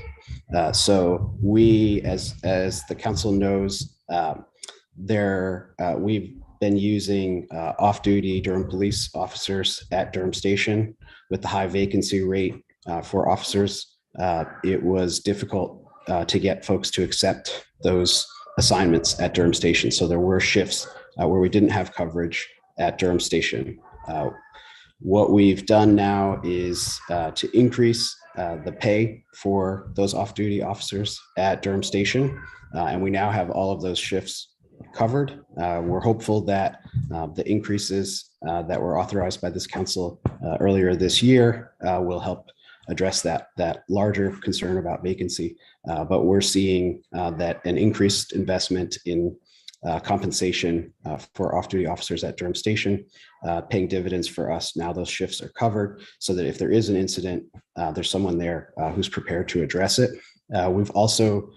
So we, as the council knows, we've been using off-duty Durham police officers at Durham Station. With the high vacancy rate for officers, it was difficult to get folks to accept those assignments at Durham Station. So there were shifts where we didn't have coverage at Durham Station. What we've done now is to increase the pay for those off-duty officers at Durham Station, and we now have all of those shifts covered. We're hopeful that the increases that were authorized by this council earlier this year will help address that larger concern about vacancy. But we're seeing that an increased investment in compensation for off-duty officers at Durham Station, paying dividends for us. Now those shifts are covered so that if there is an incident, there's someone there who's prepared to address it. We've also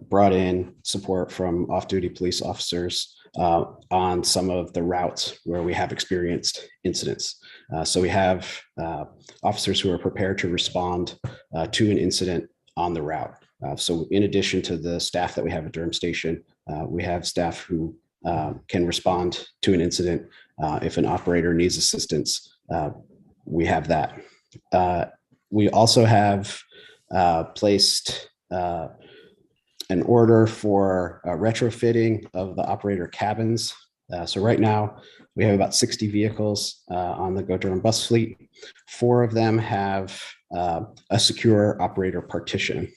brought in support from off-duty police officers on some of the routes where we have experienced incidents. So we have officers who are prepared to respond to an incident on the route. So in addition to the staff that we have at Durham Station, we have staff who can respond to an incident. If an operator needs assistance, we have that. We also have placed an order for retrofitting of the operator cabins. So right now we have about 60 vehicles on the Go Durham bus fleet. 4 of them have a secure operator partition.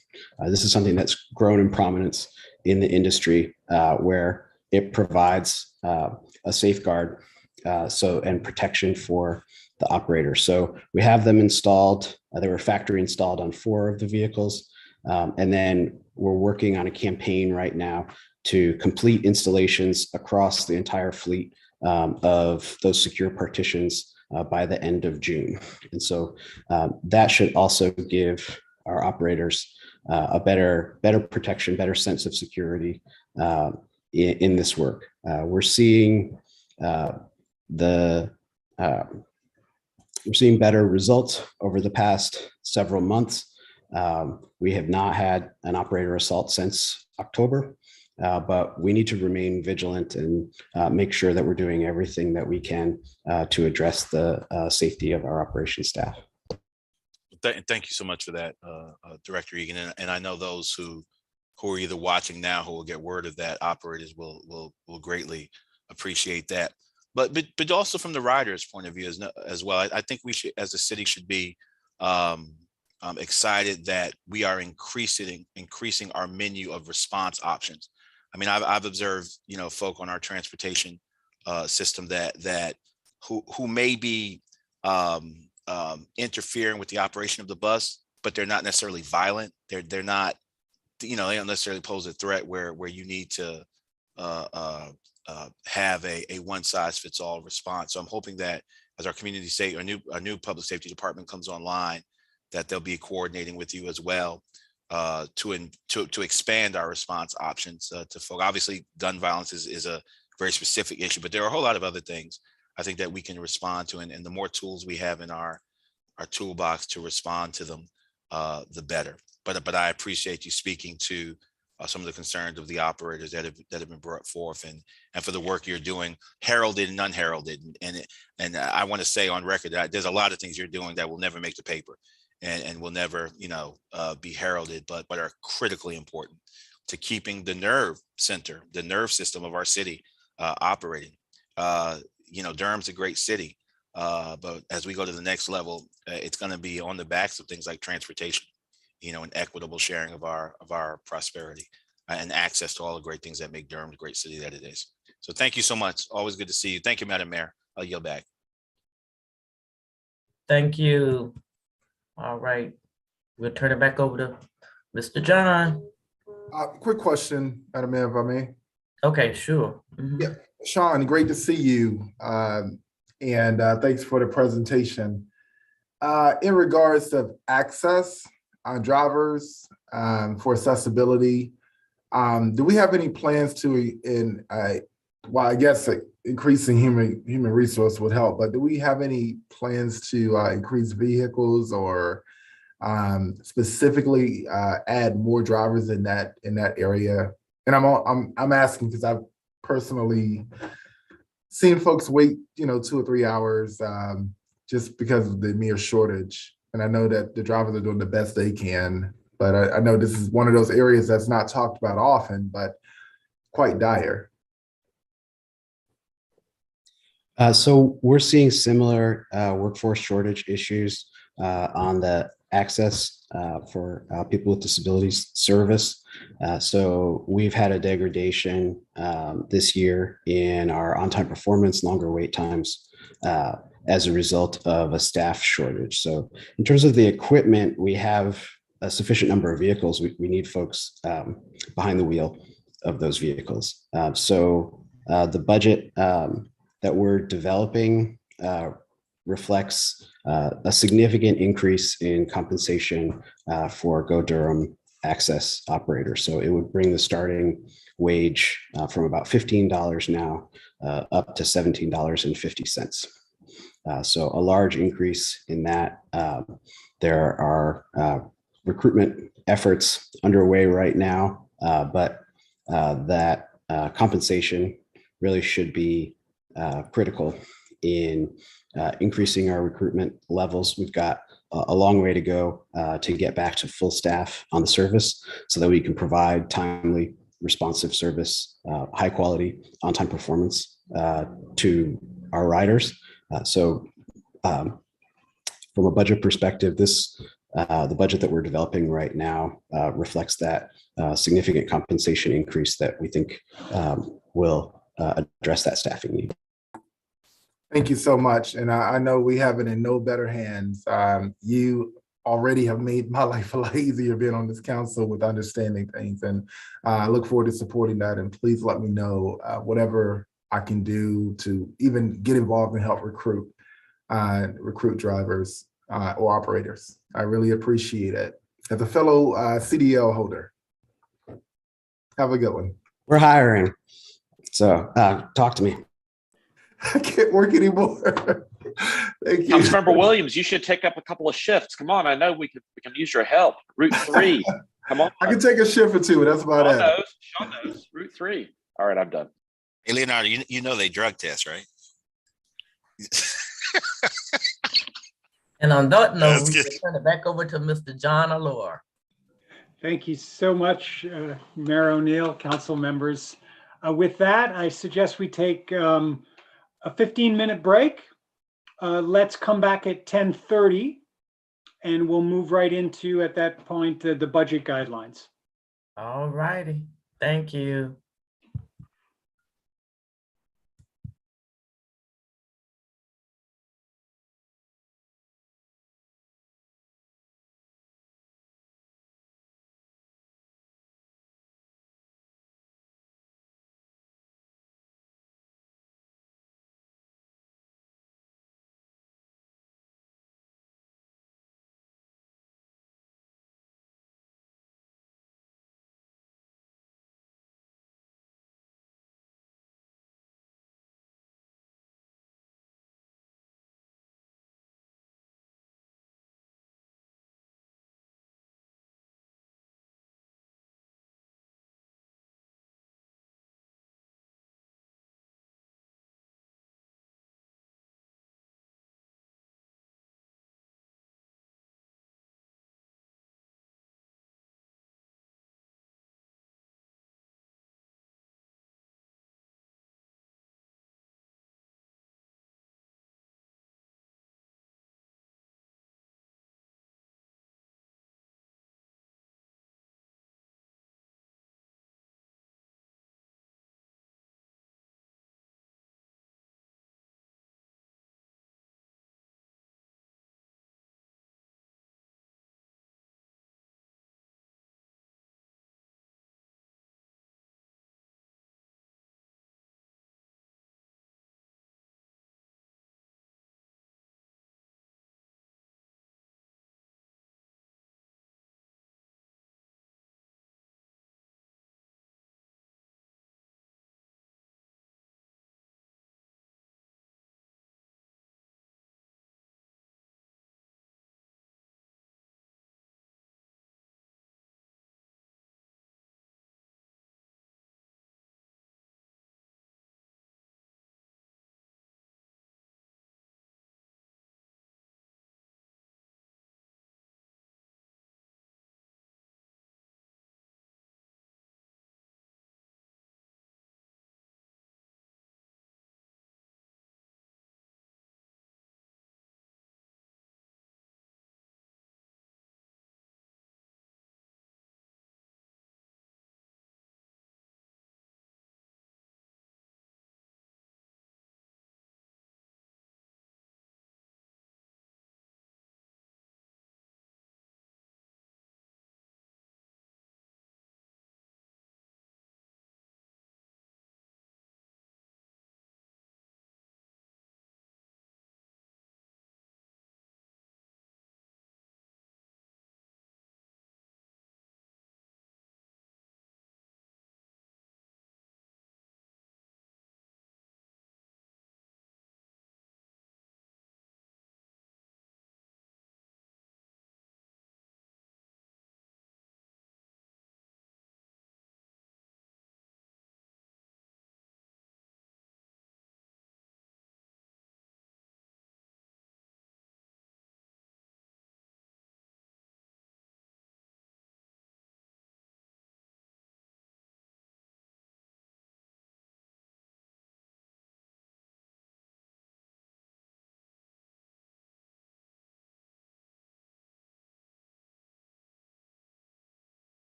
This is something that's grown in prominence in the industry, where it provides a safeguard and protection for the operator. So we have them installed. They were factory installed on 4 of the vehicles. And then we're working on a campaign right now to complete installations across the entire fleet of those secure partitions by the end of June. And so that should also give our operators a better protection, better sense of security in this work. We're seeing better results over the past several months. We have not had an operator assault since October, but we need to remain vigilant and make sure that we're doing everything that we can to address the safety of our operations staff. Thank you so much for that, Director Egan. And I know those who are either watching now who will get word of that, operators will greatly appreciate that. But also from the riders' point of view as well, I think we should, as a city, should be excited that we are increasing our menu of response options. I mean, I've observed, folk on our transportation system that who may be interfering with the operation of the bus, but they're not necessarily violent. They're not, they don't necessarily pose a threat where you need to have a one-size-fits-all response. So I'm hoping that as our community safety, our new public safety department comes online, that they'll be coordinating with you as well to expand our response options to folk. Obviously, gun violence is a very specific issue, but there are a whole lot of other things I think that we can respond to, and the more tools we have in our toolbox to respond to them, the better. But I appreciate you speaking to some of the concerns of the operators that have been brought forth, and for the work you're doing, heralded and unheralded. And I want to say on record that there's a lot of things you're doing that will never make the paper, and will never, be heralded, but are critically important to keeping the nerve center, the nerve system of our city operating. Durham's a great city, but as we go to the next level, it's going to be on the backs of things like transportation, and equitable sharing of our prosperity and access to all the great things that make Durham the great city that it is. So thank you so much. Always good to see you. Thank you, Madam Mayor. I'll yield back. Thank you. All right. We'll turn it back over to Mr. John. Quick question, Madam Mayor, if I may. Okay, sure. Mhm. Yeah, Sean, great to see you. And thanks for the presentation. In regards to access on drivers for accessibility, do we have any plans to, I guess increasing human resource would help, but do we have any plans to increase vehicles or specifically add more drivers in that area? And I'm asking because I've personally seen folks wait, 2 or 3 hours just because of the mere shortage. And I know that the drivers are doing the best they can, but I know this is one of those areas that's not talked about often, but quite dire. So we're seeing similar workforce shortage issues on the access for people with disabilities service. So we've had a degradation this year in our on-time performance, longer wait times as a result of a staff shortage. So in terms of the equipment, we have a sufficient number of vehicles. We need folks behind the wheel of those vehicles. So the budget that we're developing reflects a significant increase in compensation for Go Durham access operators. So it would bring the starting wage from about $15 now up to $17.50. So a large increase in that. There are recruitment efforts underway right now, but that compensation really should be critical in increasing our recruitment levels. We've got a long way to go to get back to full staff on the service so that we can provide timely, responsive service, high quality, on-time performance to our riders. So from a budget perspective, the budget that we're developing right now reflects that significant compensation increase that we think will address that staffing need. Thank you so much. And I know we have it in no better hands. You already have made my life a lot easier being on this council with understanding things. And I look forward to supporting that. And please let me know whatever I can do to even get involved and help recruit drivers or operators. I really appreciate it. As a fellow CDL holder, have a good one. We're hiring. So talk to me. I can't work anymore. Thank you. Councilmember Williams, you should take up a couple of shifts. Come on, I know we can use your help. Route 3. Come on. I can take a shift or two. That's about it. Sean knows. Route 3. All right, I'm done. Hey, Leonardo, you know they drug test, right? And on that note, we turn it back over to Mr. John Allore. Thank you so much, Mayor O'Neill, council members. With that, I suggest we take a 15-minute break. Let's come back at 10:30 and we'll move right into, at that point, the budget guidelines. All righty. Thank you.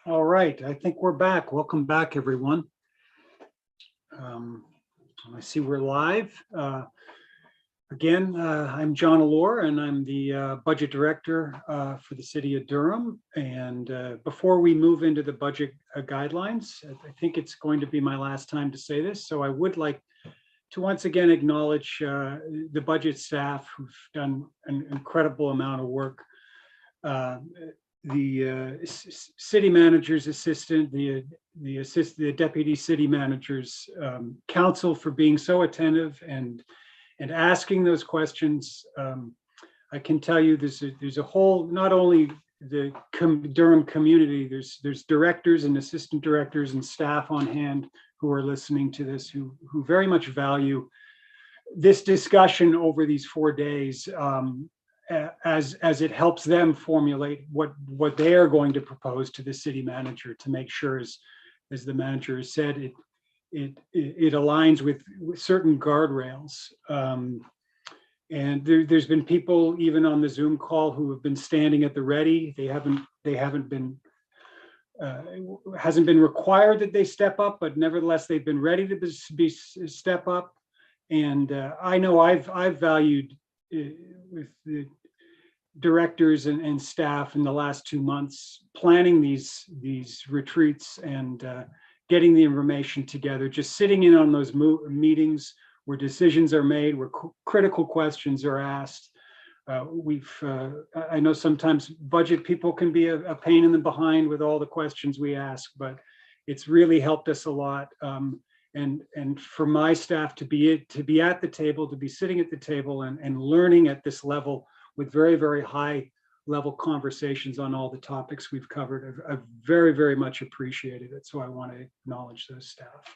All right, I think we're back. Welcome back, everyone. I see we're live. Again, I'm John Allore, and I'm the Budget Director for the City of Durham. And before we move into the budget guidelines, I think it's going to be my last time to say this. So I would like to once again acknowledge the budget staff who've done an incredible amount of work. The city manager's assistant, the deputy city manager's council for being so attentive and asking those questions. I can tell you there's a whole, not only the Durham community, there's directors and assistant directors and staff on hand who are listening to this, who very much value this discussion over these 4 days, as it helps them formulate what they are going to propose to the city manager to make sure, as the manager has said, it aligns with certain guardrails. And there's been people even on the Zoom call who have been standing at the ready. They haven't been hasn't been required that they step up, but nevertheless they've been ready to step up. And I know I've valued with the directors and staff in the last 2 months planning these retreats and getting the information together, just sitting in on those meetings where decisions are made, where critical questions are asked. I know sometimes budget people can be a pain in the behind with all the questions we ask, but it's really helped us a lot. And for my staff to be at the table, to be sitting at the table and learning at this level with very, very high level conversations on all the topics we've covered, I've very, very much appreciated it. So I want to acknowledge those staff.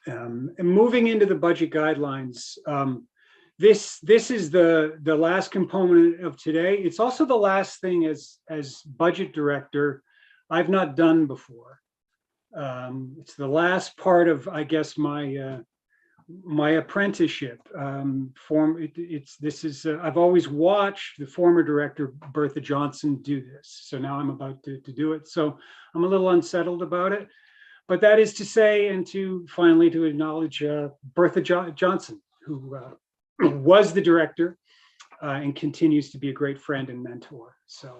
And moving into the budget guidelines, this is the last component of today. It's also the last thing as budget director I've not done before. It's the last part of, I guess, my apprenticeship. I've always watched the former director Bertha Johnson do this, so now I'm about to do it. So I'm a little unsettled about it, but that is to say, and to finally to acknowledge Bertha Johnson, who was the director and continues to be a great friend and mentor. So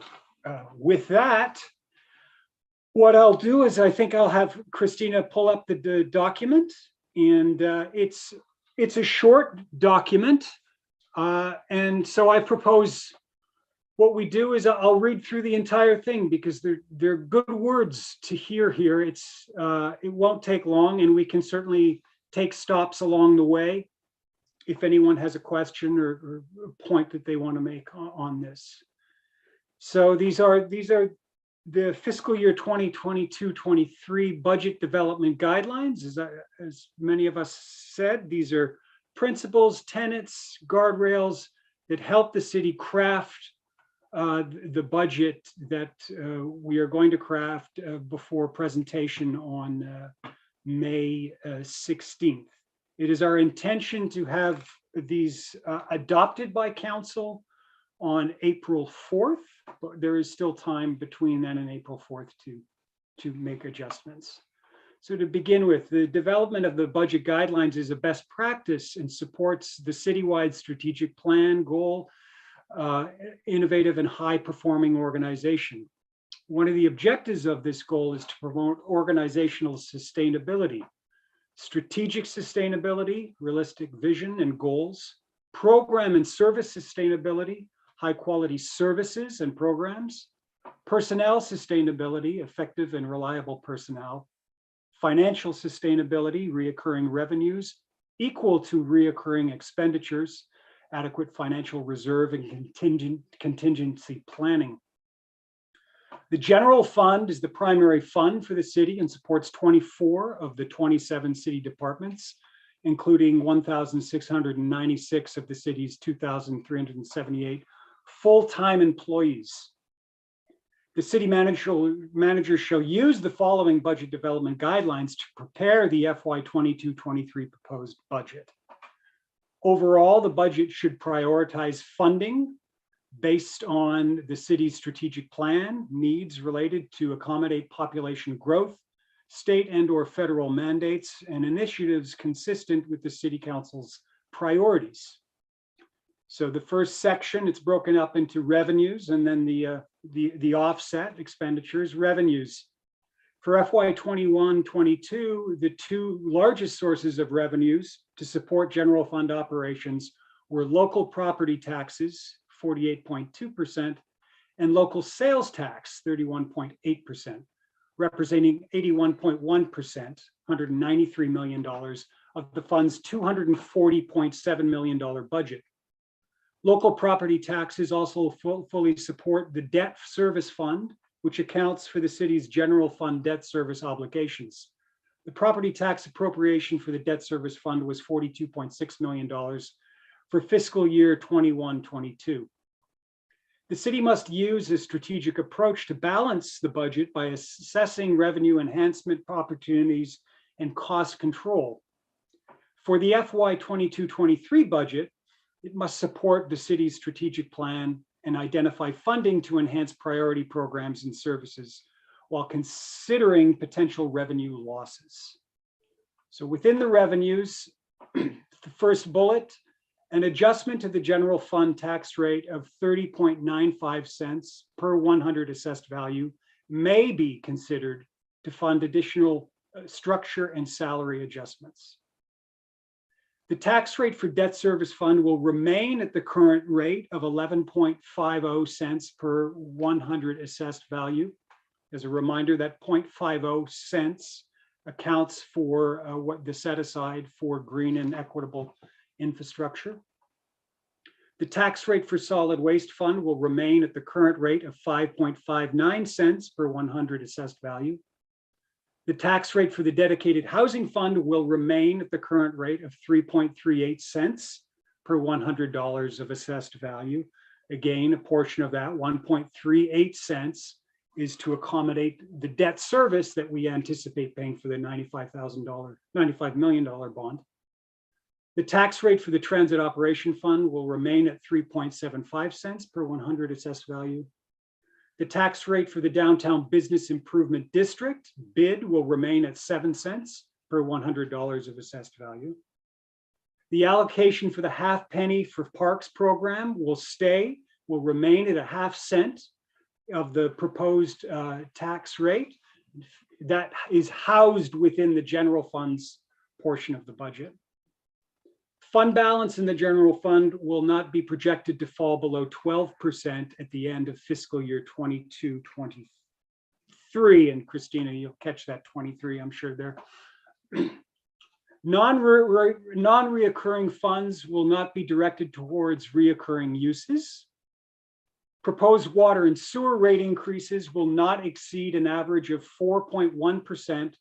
with that, what I'll do is I think I'll have Christina pull up the document, and it's a short document. And so I propose what we do is I'll read through the entire thing because they're good words to hear here. It won't take long, and we can certainly take stops along the way if anyone has a question or a point that they want to make on this. So these are the fiscal year 2022-23 budget development guidelines. As many of us said, these are principles, tenets, guardrails that help the city craft the budget that we are going to craft before presentation on May 16th. It is our intention to have these adopted by council on April 4th, but there is still time between then and April 4th to make adjustments. So to begin with, the development of the budget guidelines is a best practice and supports the citywide strategic plan goal, innovative and high-performing organization. One of the objectives of this goal is to promote organizational sustainability, strategic sustainability, realistic vision and goals, program and service sustainability, high quality services and programs, personnel sustainability, effective and reliable personnel, financial sustainability, reoccurring revenues, equal to reoccurring expenditures, adequate financial reserve and contingency planning. The general fund is the primary fund for the city and supports 24 of the 27 city departments, including 1,696 of the city's 2,378 full-time employees. The city manager shall use the following budget development guidelines to prepare the FY 22-23 proposed budget. Overall, the budget should prioritize funding based on the city's strategic plan, needs related to accommodate population growth, state and/or federal mandates, and initiatives consistent with the City Council's priorities. So the first section, it's broken up into revenues and then the offset expenditures. Revenues. For FY 21-22, the two largest sources of revenues to support general fund operations were local property taxes, 48.2%, and local sales tax, 31.8%, representing 81.1%, $193 million of the fund's $240.7 million budget. Local property taxes also fully support the debt service fund, which accounts for the city's general fund debt service obligations. The property tax appropriation for the debt service fund was $42.6 million for fiscal year 21-22. The city must use a strategic approach to balance the budget by assessing revenue enhancement opportunities and cost control. For the FY 22-23 budget, it must support the city's strategic plan and identify funding to enhance priority programs and services while considering potential revenue losses. So within the revenues, the first bullet, an adjustment to the general fund tax rate of 30.95 cents per 100 assessed value may be considered to fund additional structure and salary adjustments. The tax rate for debt service fund will remain at the current rate of 11.50 cents per 100 assessed value. As a reminder, that 0.50 cents accounts for what the set aside for green and equitable infrastructure. The tax rate for solid waste fund will remain at the current rate of 5.59 cents per 100 assessed value. The tax rate for the dedicated housing fund will remain at the current rate of 3.38 cents per $100 of assessed value. Again, a portion of that 1.38 cents is to accommodate the debt service that we anticipate paying for the $95 million bond. The tax rate for the transit operation fund will remain at 3.75 cents per 100 assessed value. The tax rate for the Downtown Business Improvement District bid will remain at 7 cents per $100 of assessed value. The allocation for the half penny for parks program will remain at a half cent of the proposed tax rate. That is housed within the general funds portion of the budget. Fund balance in the general fund will not be projected to fall below 12% at the end of fiscal year 22-23. And Christina, you'll catch that 23, I'm sure there. Non-reoccurring funds will not be directed towards reoccurring uses. Proposed water and sewer rate increases will not exceed an average of 4.1%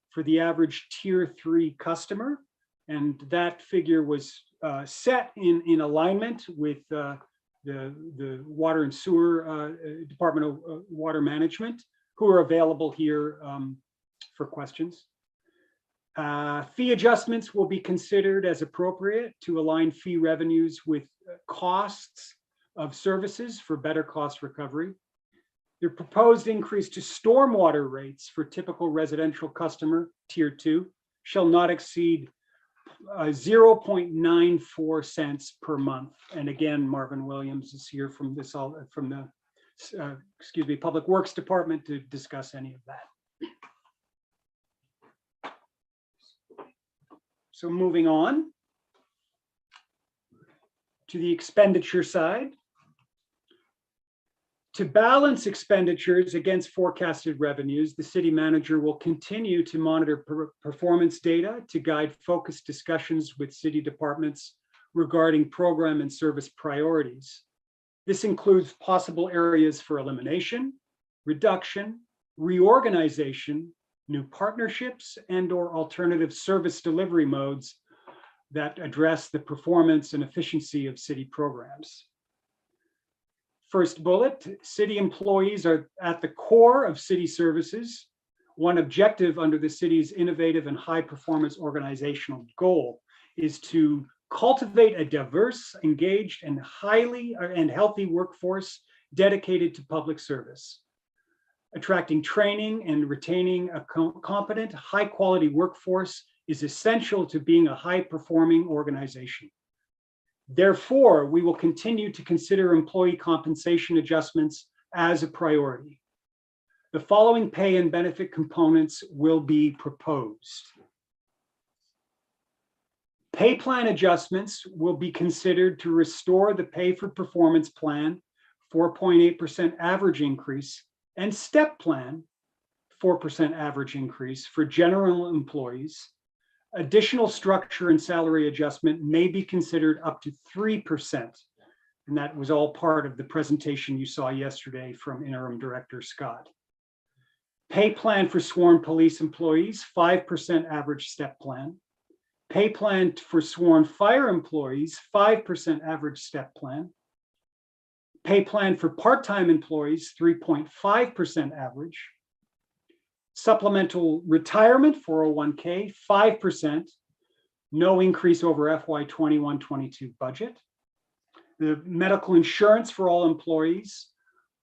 for the average tier 3 customer. And that figure was set in alignment with the Water and Sewer Department of Water Management, who are available here for questions. Fee adjustments will be considered as appropriate to align fee revenues with costs of services for better cost recovery. The proposed increase to stormwater rates for typical residential customer, tier 2, shall not exceed 0.94 cents per month. And again, Marvin Williams is here from the Public Works Department to discuss any of that. So moving on to the expenditure side. To balance expenditures against forecasted revenues, the city manager will continue to monitor performance data to guide focused discussions with city departments regarding program and service priorities. This includes possible areas for elimination, reduction, reorganization, new partnerships, and/or alternative service delivery modes that address the performance and efficiency of city programs. First bullet, city employees are at the core of city services. One objective under the city's innovative and high performance organizational goal is to cultivate a diverse, engaged, and healthy workforce dedicated to public service. Attracting, training, and retaining a competent, high-quality workforce is essential to being a high-performing organization. Therefore, we will continue to consider employee compensation adjustments as a priority. The following pay and benefit components will be proposed. Pay plan adjustments will be considered to restore the pay for performance plan 4.8% average increase and step plan 4% average increase for general employees. Additional structure and salary adjustment may be considered up to 3%. And that was all part of the presentation you saw yesterday from Interim Director Scott. Pay plan for sworn police employees, 5% average step plan. Pay plan for sworn fire employees, 5% average step plan. Pay plan for part-time employees, 3.5% average. Supplemental retirement, 401k, 5%, no increase over FY 21-22 budget. The medical insurance for all employees,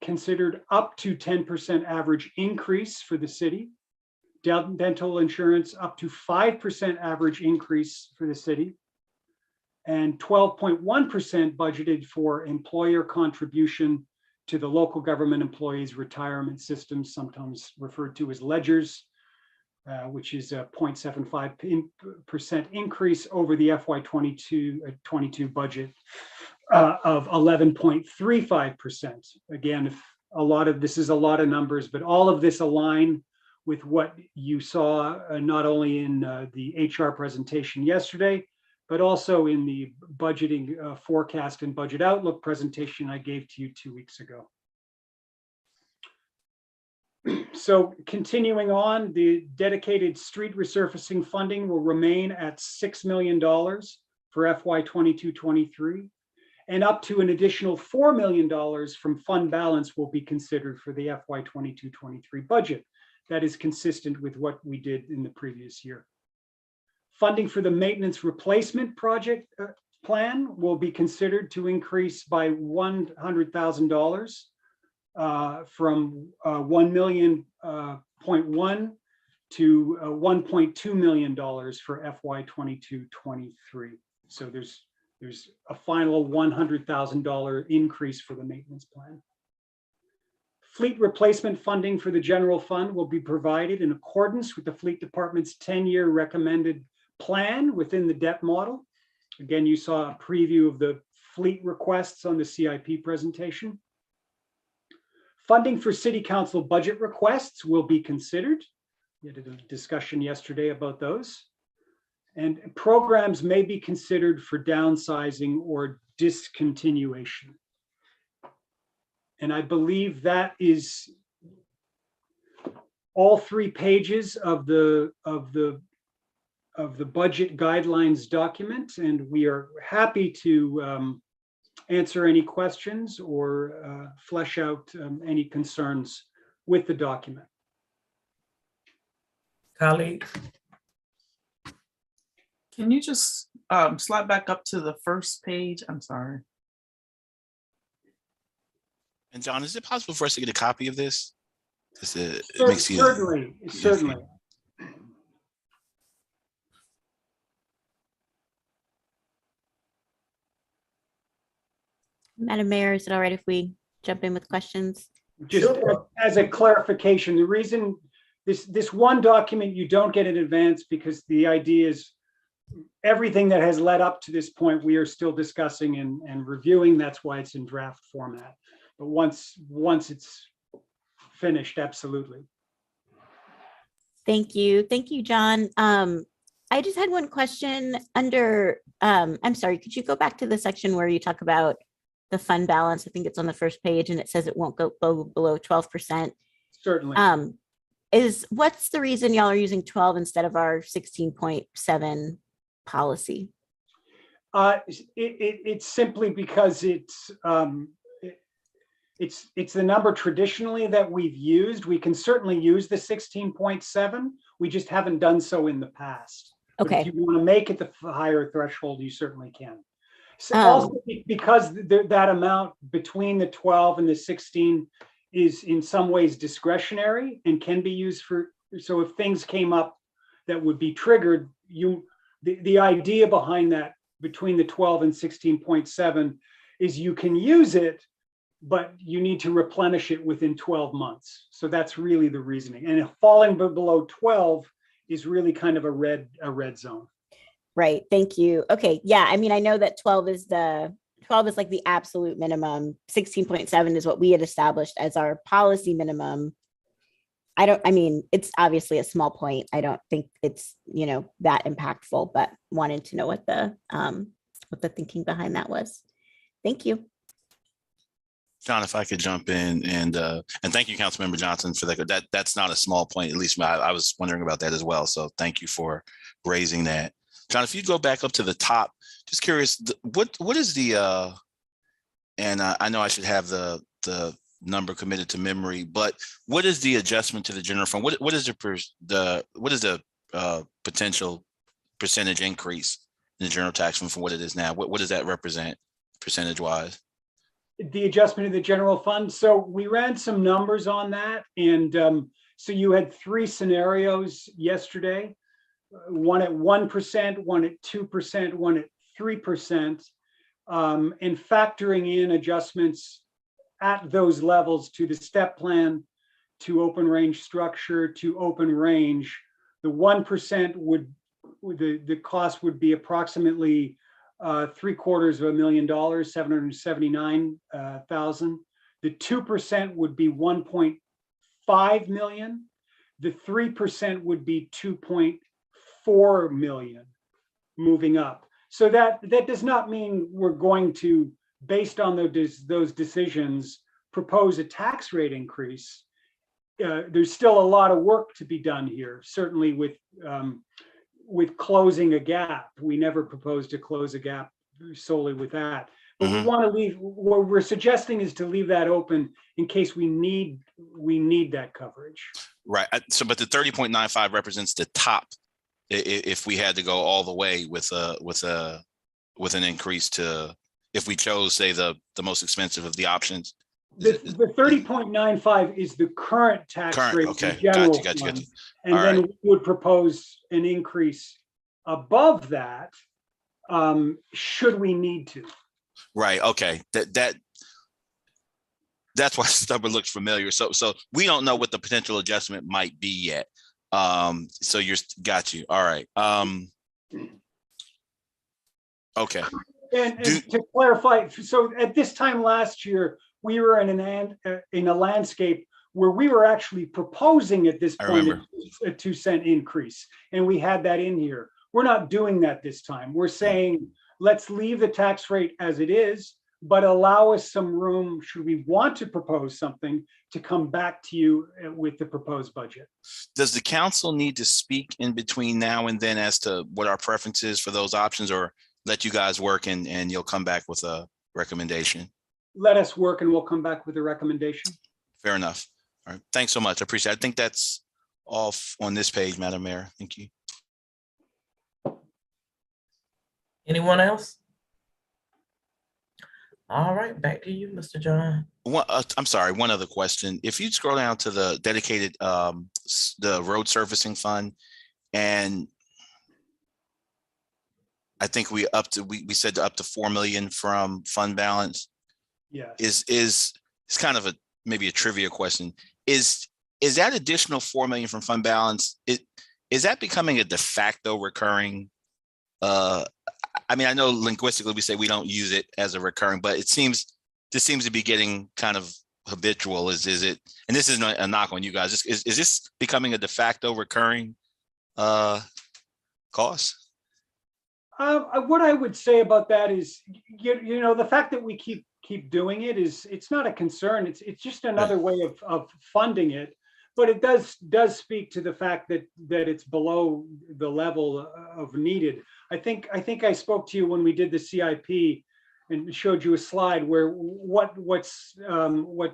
considered up to 10% average increase for the city. Dental insurance up to 5% average increase for the city. And 12.1% budgeted for employer contribution to the local government employees' retirement systems, sometimes referred to as ledgers, which is a 0.75% increase over the FY 22 budget of 11.35%. Again, if a lot of this is a lot of numbers, but all of this align with what you saw not only in the HR presentation yesterday, but also in the budgeting forecast and budget outlook presentation I gave to you 2 weeks ago. So continuing on, the dedicated street resurfacing funding will remain at $6 million for FY 22-23, and up to an additional $4 million from fund balance will be considered for the FY 22-23 budget. That is consistent with what we did in the previous year. Funding for the maintenance replacement project plan will be considered to increase by $100,000 from 1 million to $1.2 million for FY 22-23. So there's a final $100,000 increase for the maintenance plan. Fleet replacement funding for the general fund will be provided in accordance with the Fleet Department's 10-year recommended plan within the debt model. Again, you saw a preview of the fleet requests on the CIP presentation. Funding for City Council budget requests will be considered. We had a discussion yesterday about those. And programs may be considered for downsizing or discontinuation. And I believe that is all 3 pages of the budget guidelines document, and we are happy to answer any questions or flesh out any concerns with the document. Colleague. Can you just slide back up to the first page? I'm sorry. And John, is it possible for us to get a copy of this? Certainly. Madam Mayor, is it all right if we jump in with questions? Just as a clarification, the reason this one document you don't get in advance because the idea is everything that has led up to this point we are still discussing and reviewing. That's why it's in draft format. But once it's finished, absolutely. Thank you, John. I just had one question under. I'm sorry. Could you go back to the section where you talk about the fund balance? I think it's on the first page, and it says it won't go below 12%. Certainly. What's the reason y'all are using 12 instead of our 16.7 policy? It's simply because it's the number traditionally that we've used. We can certainly use the 16.7. We just haven't done so in the past. But Okay. if you want to make it the higher threshold, you certainly can. So Um, also because that amount between the 12 and the 16 is in some ways discretionary and can be used for, so if things came up that would be triggered, the idea behind that between the 12 and 16.7 is you can use it, but you need to replenish it within 12 months. So that's really the reasoning. And if falling below 12 is really kind of a red zone. Right. Thank you. Okay. Yeah. I mean, I know that 12 is like the absolute minimum. 16.7 is what we had established as our policy minimum. I mean, it's obviously a small point. I don't think it's, that impactful, but wanted to know what the thinking behind that was. Thank you. John, if I could jump in and thank you, Councilmember Johnson, for that. That's not a small point. At least I was wondering about that as well. So thank you for raising that. John, if you go back up to the top, just curious, what is the and I know I should have the number committed to memory, but what is the adjustment to the general fund? What is the potential percentage increase in the general tax fund from what it is now? What does that represent percentage wise? The adjustment of the general fund. So we ran some numbers on that. And so you had 3 scenarios yesterday, one at 1%, one at 2%, one at 3%, and factoring in adjustments at those levels to the step plan, to open range structure, to open range. The 1% the cost would be approximately $779,000. 779,000. The 2% would be 1.5 million. The 3% would be 2.4 million, moving up. So that does not mean we're going to, based on those decisions, propose a tax rate increase. There's still a lot of work to be done here, certainly with closing a gap. We never proposed to close a gap solely with that. But we want to leave, what we're suggesting is to leave that open in case we need that coverage. Right. So, but the 30.95 represents the top if we had to go all the way with an increase to, if we chose, say, the most expensive of the options. The 30.95 is the current tax rate. Okay. General Got you. And all then right. we would propose an increase above that, should we need to. Right. Okay. That's why this number looks familiar. So we don't know what the potential adjustment might be yet. So got you. All right. Okay. And to clarify, so at this time last year, we were in a landscape where we were actually proposing at this point a 2-cent increase, and we had that in here. We're not doing that this time. We're saying, let's leave the tax rate as it is, but allow us some room, should we want to propose something, to come back to you with the proposed budget. Does the council need to speak in between now and then as to what our preference is for those options, or let you guys work and you'll come back with a recommendation? Let us work and we'll come back with a recommendation. Fair enough. All right. Thanks so much. I appreciate it. I think that's all on this page, Madam Mayor. Thank you. Anyone else? All right, back to you, Mr. John. I'm sorry, one other question. If you scroll down to the dedicated, the road surfacing fund, and I think we said up to 4 million from fund balance. Yes. Is kind of maybe a trivia question. Is that additional 4 million from fund balance? Is that becoming a de facto recurring? I mean, I know linguistically we say we don't use it as a recurring, but this seems to be getting kind of habitual. Is it? And this isn't a knock on you guys. Is this becoming a de facto recurring cost? What I would say about that is, the fact that we keep doing it it's not a concern. It's just another way of funding it. But it does speak to the fact that it's below the level of needed. I think I spoke to you when we did the CIP and showed you a slide where what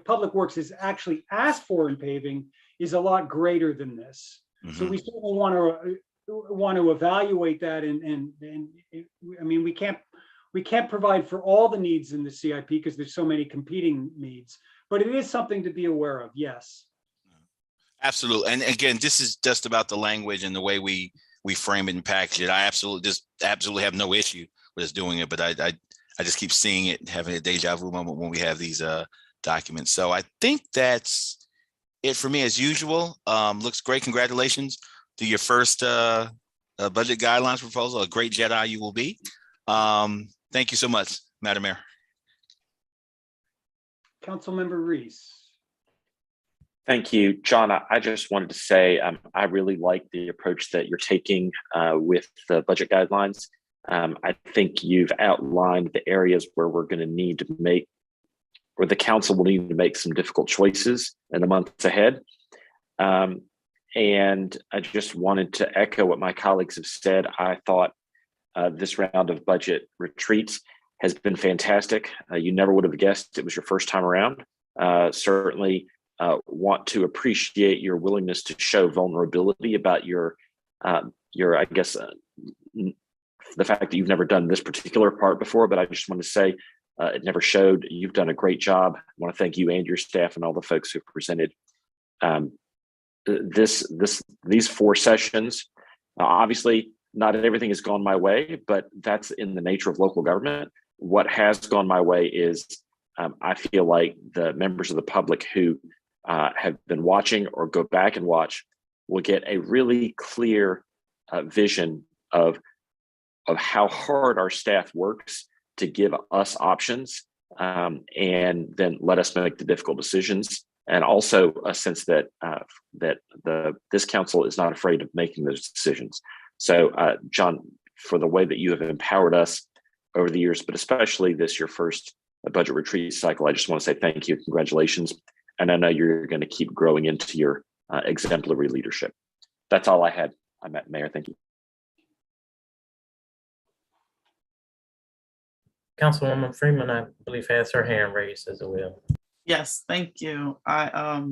Public Works has actually asked for in paving is a lot greater than this. So we certainly want to want to evaluate that I mean, we can't provide for all the needs in the CIP because there's so many competing needs, but it is something to be aware of. Yes. Absolutely. And again, this is just about the language and the way we frame it and package it. I absolutely have no issue with us doing it, but I just keep seeing it, having a deja vu moment when we have these documents. So I think that's it for me as usual. Looks great. Congratulations to your first budget guidelines proposal. A great Jedi you will be. Thank you so much, Madam Mayor. Councilmember Reese. Thank you, John. I just wanted to say I really like the approach that you're taking with the budget guidelines. I think you've outlined the areas where we're going to need to make, or the council will need to make some difficult choices in the months ahead. And I just wanted to echo what my colleagues have said. I thought this round of budget retreats has been fantastic. You never would have guessed it was your first time around. Certainly want to appreciate your willingness to show vulnerability about your I guess, the fact that you've never done this particular part before, but I just want to say it never showed. You've done a great job. I want to thank you and your staff and all the folks who presented these 4 sessions. Obviously, not everything has gone my way, but that's in the nature of local government. What has gone my way is I feel like the members of the public who have been watching or go back and watch will get a really clear vision of how hard our staff works to give us options and then let us make the difficult decisions. And also a sense that this council is not afraid of making those decisions. So John, for the way that you have empowered us over the years, but especially this, your first budget retreat cycle, I just want to say thank you, congratulations. And I know you're going to keep growing into your exemplary leadership. That's all I had. Mayor, thank you. Councilwoman Freeman, I believe, has her hand raised as well. Yes, thank you. I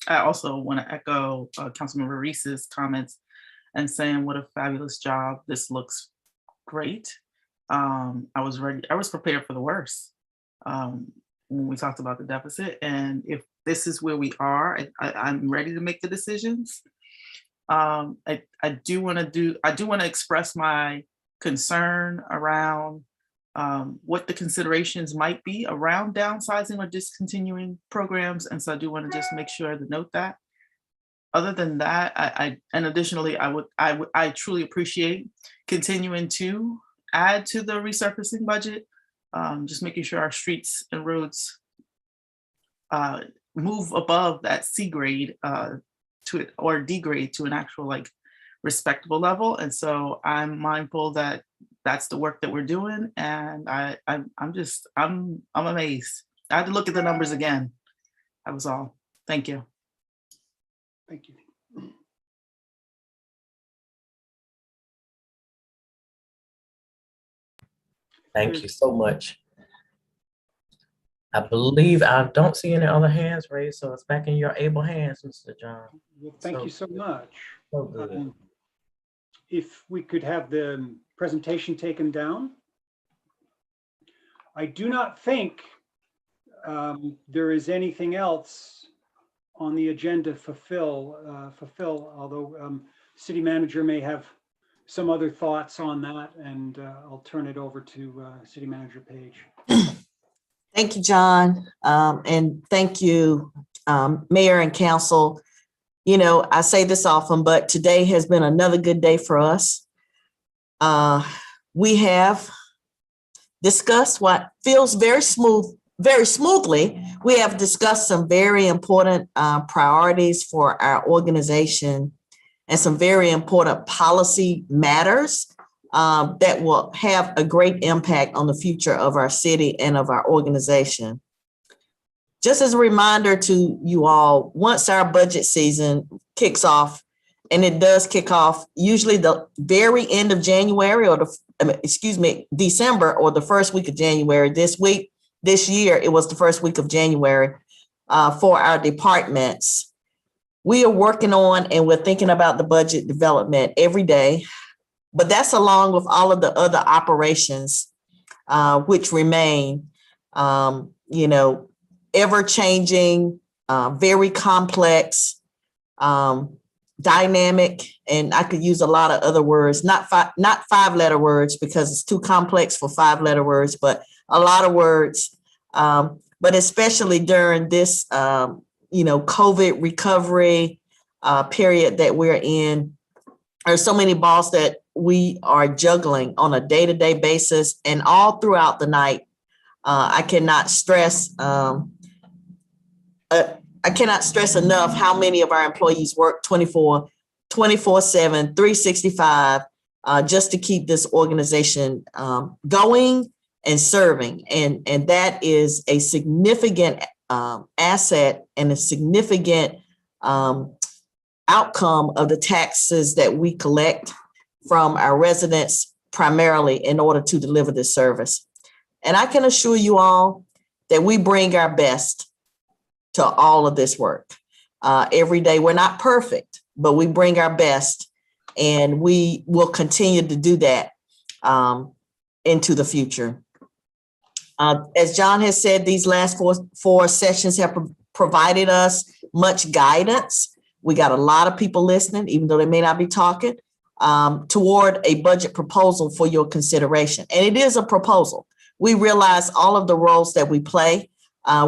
also want to echo Councilmember Reese's comments and saying what a fabulous job. This looks great. I was ready. I was prepared for the worst when we talked about the deficit. And if this is where we are, I'm ready to make the decisions. I do want to express my concern around what the considerations might be around downsizing or discontinuing programs. And so I do want to just make sure to note that. Other than that, and additionally, I truly appreciate continuing to add to the resurfacing budget, just making sure our streets and roads move above that C grade to it, or D grade to an actual like respectable level. And so I'm mindful that that's the work that we're doing, and I'm amazed. I had to look at the numbers again. That was all. Thank you. Thank you. Thank you so much. I believe I don't see any other hands raised, so it's back in your able hands, Mr. John. Well, thank you so much. So good. If we could have the presentation taken down. I do not think there is anything else on the agenda fulfill, although city manager may have some other thoughts on that, and I'll turn it over to city manager Page. Thank you, John. And thank you, Mayor and Council. You know, I say this often, but today has been another good day for us. We have discussed what feels very smoothly. We have discussed some very important priorities for our organization and some very important policy matters that will have a great impact on the future of our city and of our organization. Just as a reminder to you all, once our budget season kicks off, and it does kick off usually the very end of January or December or the first week of January. This year, it was the first week of January for our departments. we are working on and we're thinking about the budget development every day, but that's along with all of the other operations which remain, ever changing, very complex, dynamic, and I could use a lot of other words, not 5-letter words because it's too complex for 5-letter words, but a lot of words. But especially during this, COVID recovery period that we're in, there's so many balls that we are juggling on a day-to-day basis and all throughout the night. I cannot stress enough how many of our employees work 24/7, 365, just to keep this organization going and serving. And that is a significant asset and a significant outcome of the taxes that we collect from our residents, primarily in order to deliver this service. And I can assure you all that we bring our best to all of this work every day. We're not perfect, but we bring our best, and we will continue to do that into the future. As John has said, these last four sessions have provided us much guidance. We got a lot of people listening, even though they may not be talking, toward a budget proposal for your consideration. And it is a proposal. We realize all of the roles that we play.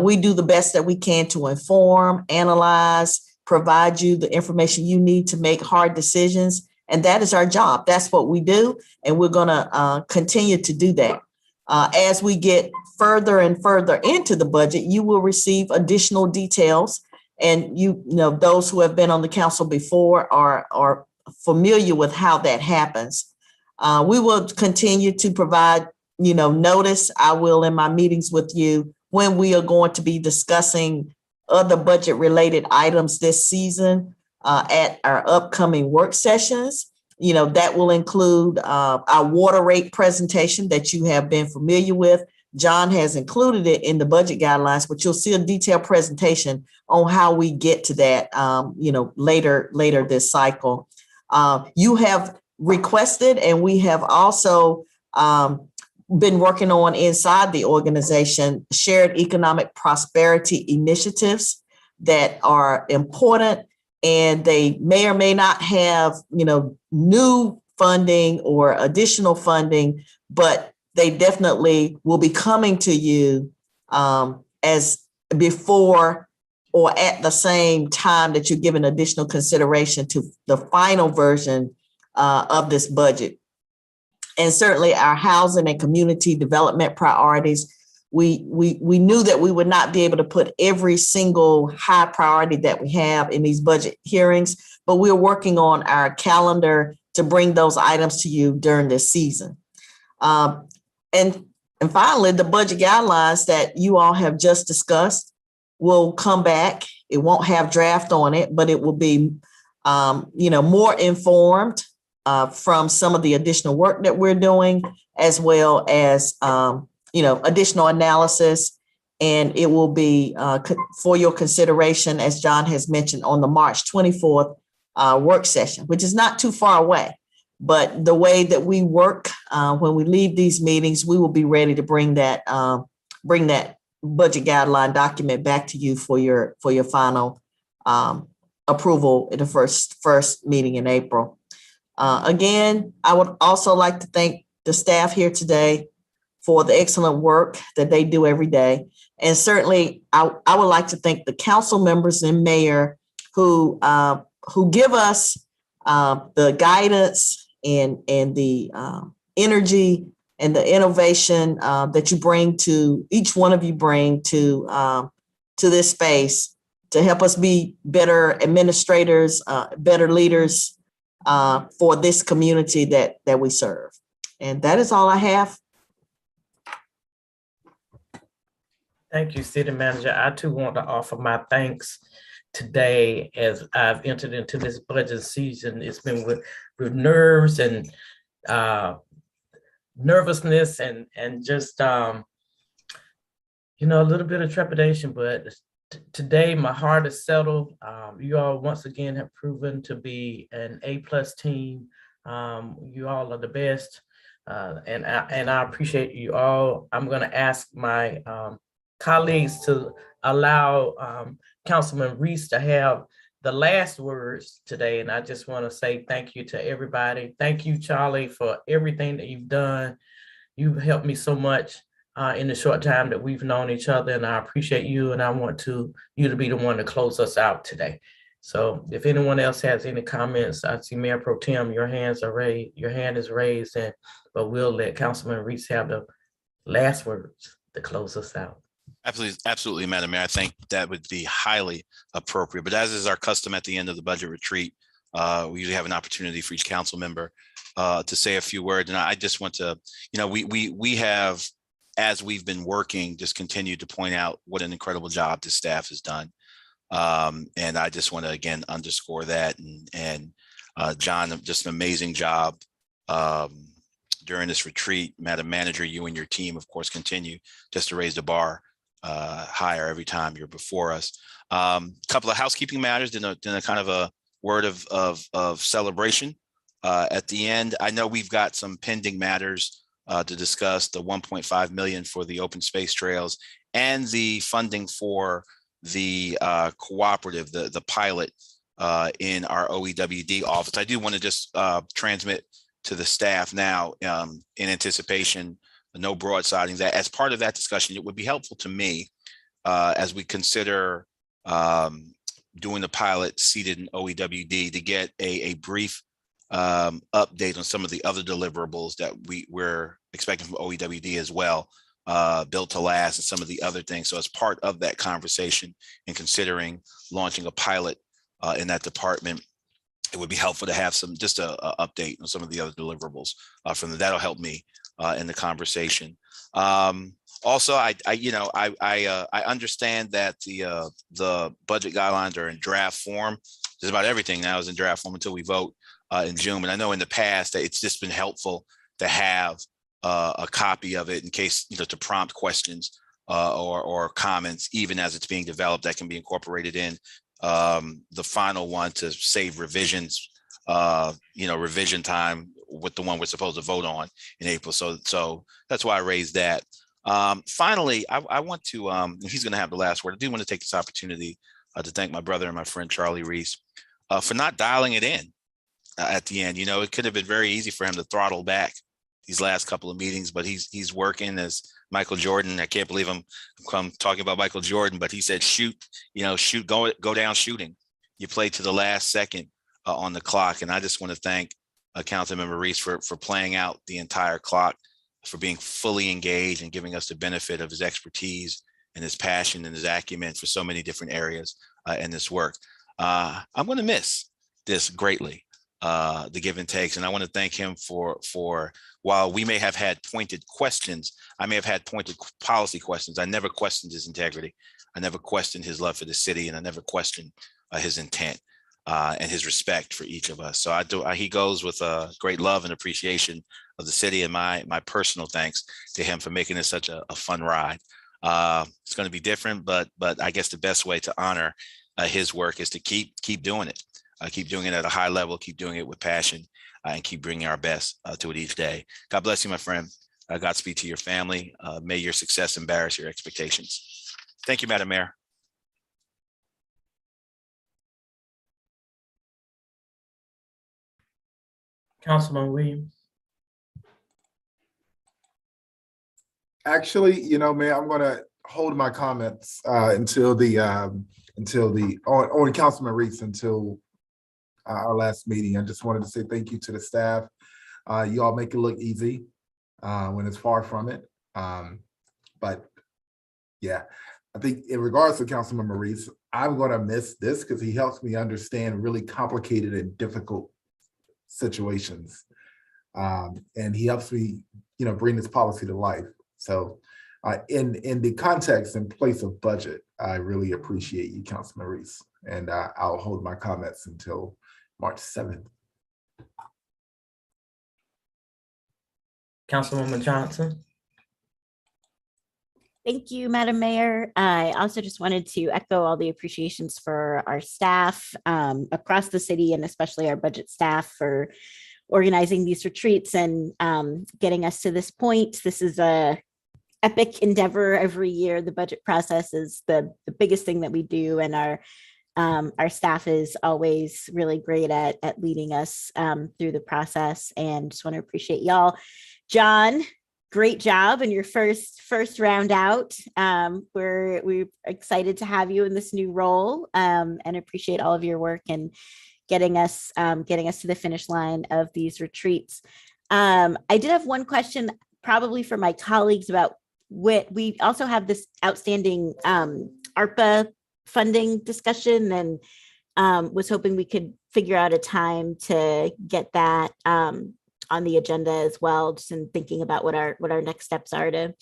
We do the best that we can to inform, analyze, provide you the information you need to make hard decisions. And that is our job. That's what we do. And we're going to continue to do that. As we get further and further into the budget, you will receive additional details. And those who have been on the council before are familiar with how that happens. We will continue to provide, notice. I will in my meetings with you when we are going to be discussing other budget related items this season at our upcoming work sessions. That will include our water rate presentation that you have been familiar with. John has included it in the budget guidelines, but you'll see a detailed presentation on how we get to that, later this cycle. You have requested, and we have also been working on inside the organization, shared economic prosperity initiatives that are important, and they may or may not have, new funding or additional funding, but they definitely will be coming to you as before or at the same time that you're giving additional consideration to the final version of this budget. And certainly our housing and community development priorities, we knew that we would not be able to put every single high priority that we have in these budget hearings, but we're working on our calendar to bring those items to you during this season. And finally, the budget guidelines that you all have just discussed will come back. It won't have draft on it, but it will be, more informed from some of the additional work that we're doing, as well as, additional analysis. And it will be for your consideration, as John has mentioned, on the March 24th work session, which is not too far away. But the way that we work, when we leave these meetings, we will be ready to bring that budget guideline document back to you for your final approval at the first meeting in April. Again, I would also like to thank the staff here today for the excellent work that they do every day. And certainly I would like to thank the council members and mayor who give us the guidance and the energy and the innovation that you bring to each one of you bring to this space to help us be better administrators, better leaders for this community that we serve. And that is all I have. Thank you, City Manager. I too want to offer my thanks today as I've entered into this budget season. It's been with nerves and nervousness and just, a little bit of trepidation, but Today, my heart is settled. You all once again have proven to be an A+ team. You all are the best, and I appreciate you all. I'm going to ask my colleagues to allow Councilman Reese to have the last words today, and I just want to say thank you to everybody. Thank you, Charlie, for everything that you've done. You've helped me so much in the short time that we've known each other, and I appreciate you, and I want you to be the one to close us out today. So if anyone else has any comments, I see Mayor Pro Tem, your hand is raised, but we'll let Councilman Reese have the last words to close us out. Absolutely, Madam Mayor. I think that would be highly appropriate. But as is our custom at the end of the budget retreat, we usually have an opportunity for each council member to say a few words. And I just want to, we have, as we've been working, just continued to point out what an incredible job the staff has done. And I just want to again underscore that. And John, just an amazing job during this retreat. Madam Manager, you and your team, of course, continue just to raise the bar higher every time you're before us. Couple of housekeeping matters, then a kind of a word of celebration at the end. I know we've got some pending matters to discuss, the 1.5 million for the open space trails and the funding for the cooperative, the pilot in our OEWD office. I do want to just transmit to the staff now in anticipation, no broadsiding, that as part of that discussion, it would be helpful to me as we consider doing the pilot seated in OEWD to get a brief update on some of the other deliverables that we're expecting from OEWD as well, built to last and some of the other things. So as part of that conversation and considering launching a pilot in that department, it would be helpful to have just a update on some of the other deliverables from them. That'll help me in the conversation. Also, I understand that the budget guidelines are in draft form. Just about everything now is in draft form until we vote in June. And I know in the past that it's just been helpful to have a copy of it in case, to prompt questions or comments, even as it's being developed, that can be incorporated in the final one to save revisions, revision time with the one we're supposed to vote on in April. So that's why I raised that. Finally, I want to, he's going to have the last word. I do want to take this opportunity to thank my brother and my friend, Charlie Reese, for not dialing it in at the end. It could have been very easy for him to throttle back these last couple of meetings, but he's working as Michael Jordan. I can't believe I'm talking about Michael Jordan, but he said, shoot, go down shooting. You play to the last second on the clock. And I just want to thank Councilmember Reese for playing out the entire clock, for being fully engaged and giving us the benefit of his expertise and his passion and his acumen for so many different areas in this work. I'm going to miss this greatly, the give and takes. And I want to thank him for while we may have had pointed questions, I may have had pointed policy questions. I never questioned his integrity. I never questioned his love for the city, and I never questioned his intent and his respect for each of us. So he goes with great love and appreciation of the city, and my personal thanks to him for making this such a fun ride. It's going to be different, but I guess the best way to honor his work is to keep doing it. Keep doing it at a high level, keep doing it with passion, and keep bringing our best to it each day. God bless you, my friend. Godspeed to your family. May your success embarrass your expectations. Thank you, Madam Mayor. Councilman Williams. Actually, Mayor, I'm going to hold my comments until on Councilman Reese until our last meeting. I just wanted to say thank you to the staff. You all make it look easy when it's far from it. But yeah, I think in regards to Councilman Reese, I'm going to miss this because he helps me understand really complicated and difficult situations. And he helps me, bring this policy to life. So in the context and place of budget, I really appreciate you, Councilman Reese. And I'll hold my comments until March 7th. Councilwoman Johnson. Thank you, Madam Mayor. I also just wanted to echo all the appreciations for our staff across the city and especially our budget staff for organizing these retreats and getting us to this point. This is a epic endeavor every year. The budget process is the biggest thing that we do, and our staff is always really great at leading us through the process. And just want to appreciate y'all. John, great job in your first round out. We're excited to have you in this new role and appreciate all of your work and getting us to the finish line of these retreats. I did have one question, probably for my colleagues, about what we also have this outstanding ARPA funding discussion, and was hoping we could figure out a time to get that on the agenda as well, just in thinking about what our next steps are to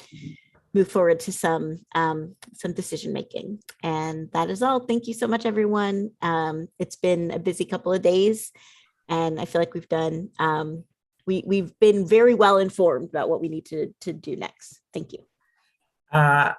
move forward to some decision making. And that is all. Thank you so much, everyone. It's been a busy couple of days, and I feel like we've done we've been very well informed about what we need to do next. Thank you. I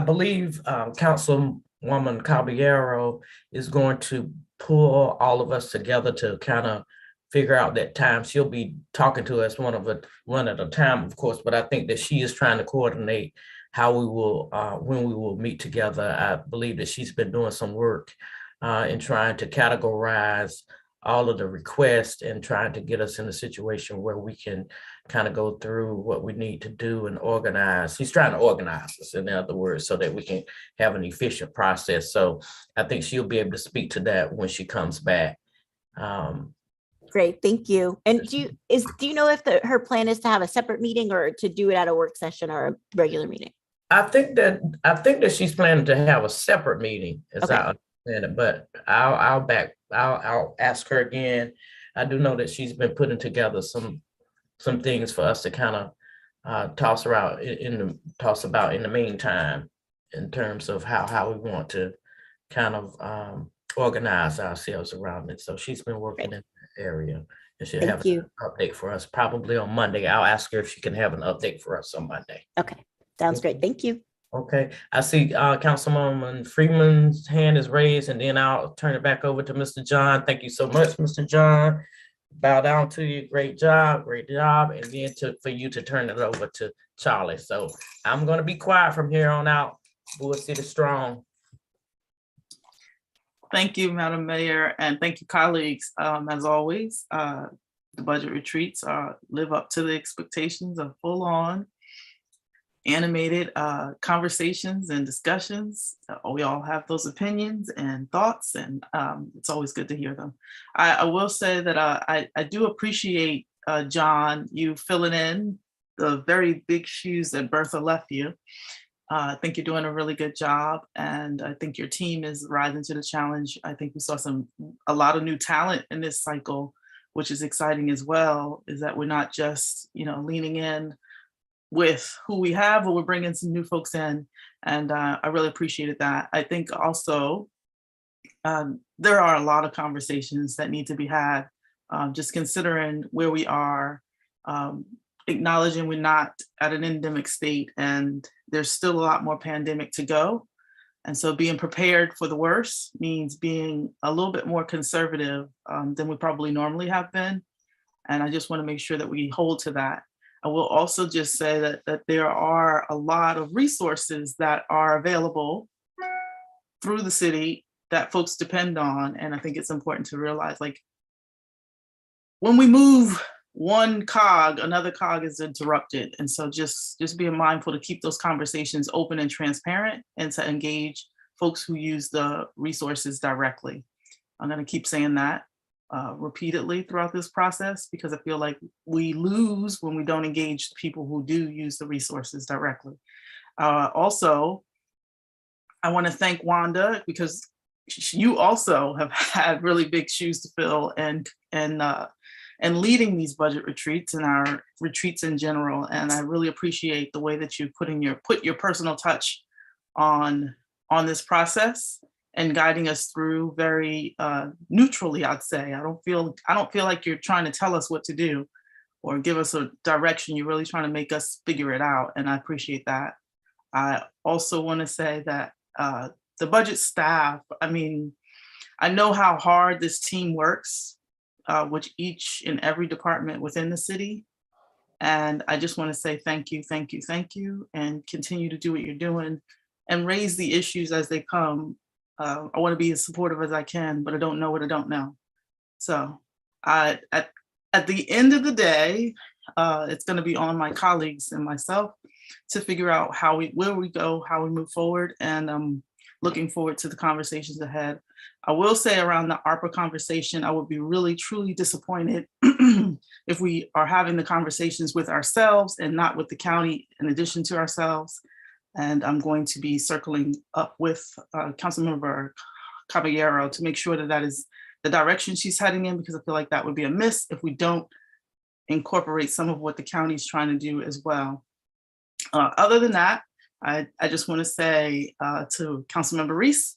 believe Councilwoman Caballero is going to pull all of us together to kind of figure out that time. She'll be talking to us one at a time, of course, but I think that she is trying to coordinate how we will, when we will meet together. I believe that she's been doing some work in trying to categorize all of the requests and trying to get us in a situation where we can kind of go through what we need to do and organize. She's trying to organize us, in other words, so that we can have an efficient process. So I think she'll be able to speak to that when she comes back. Great, thank you. And do you know if her plan is to have a separate meeting or to do it at a work session or a regular meeting? I think that she's planning to have a separate meeting, as Okay. I understand it, but I'll ask her again. I do know that she's been putting together some things for us to kind of toss about in the meantime, in terms of how we want to kind of organize ourselves around it. So she's been working in that area, and she'll have an update for us probably on Monday. I'll ask her if she can have an update for us on Monday. Okay, sounds great. Thank you. Okay, I see Councilwoman Freeman's hand is raised, and then I'll turn it back over to Mr. John. Thank you so much, Mr. John. Bow down to you. Great job. And then for you to turn it over to Charlie. So I'm going to be quiet from here on out. Bull City strong. Thank you, Madam Mayor, and thank you, colleagues. As always, the budget retreats live up to the expectations of full-on animated conversations and discussions. We all have those opinions and thoughts, and it's always good to hear them. I will say that I do appreciate, John, you filling in the very big shoes that Bertha left you. I think you're doing a really good job, and I think your team is rising to the challenge. I think we saw a lot of new talent in this cycle, which is exciting as well, is that we're not just, leaning in with who we have, but we're bringing some new folks in, and I really appreciated that. I think also there are a lot of conversations that need to be had, just considering where we are, acknowledging we're not at an endemic state, and there's still a lot more pandemic to go. And so being prepared for the worst means being a little bit more conservative than we probably normally have been. And I just want to make sure that we hold to that. I will also just say that there are a lot of resources that are available through the city that folks depend on. And I think it's important to realize, like, when we move one cog, another cog is interrupted. And so just being mindful to keep those conversations open and transparent, and to engage folks who use the resources directly. I'm going to keep saying that repeatedly throughout this process, because I feel like we lose when we don't engage the people who do use the resources directly. Also, I want to thank Wanda, because you also have had really big shoes to fill, and leading these budget retreats and our retreats in general. And I really appreciate the way that you put your personal touch on this process and guiding us through very neutrally, I'd say. I don't feel like you're trying to tell us what to do or give us a direction. You're really trying to make us figure it out, and I appreciate that. I also want to say that the budget staff, I mean, I know how hard this team works with each and every department within the city. And I just want to say thank you, thank you, thank you, and continue to do what you're doing and raise the issues as they come. I want to be as supportive as I can, but I don't know what I don't know. So at the end of the day, it's going to be on my colleagues and myself to figure out where we go, how we move forward, and I'm looking forward to the conversations ahead. I will say around the ARPA conversation, I would be really, truly disappointed if we are having the conversations with ourselves and not with the county in addition to ourselves. And I'm going to be circling up with Councilmember Caballero to make sure that that is the direction she's heading in, because I feel like that would be a miss if we don't incorporate some of what the county is trying to do as well. Other than that, I just want to say to Councilmember Reese,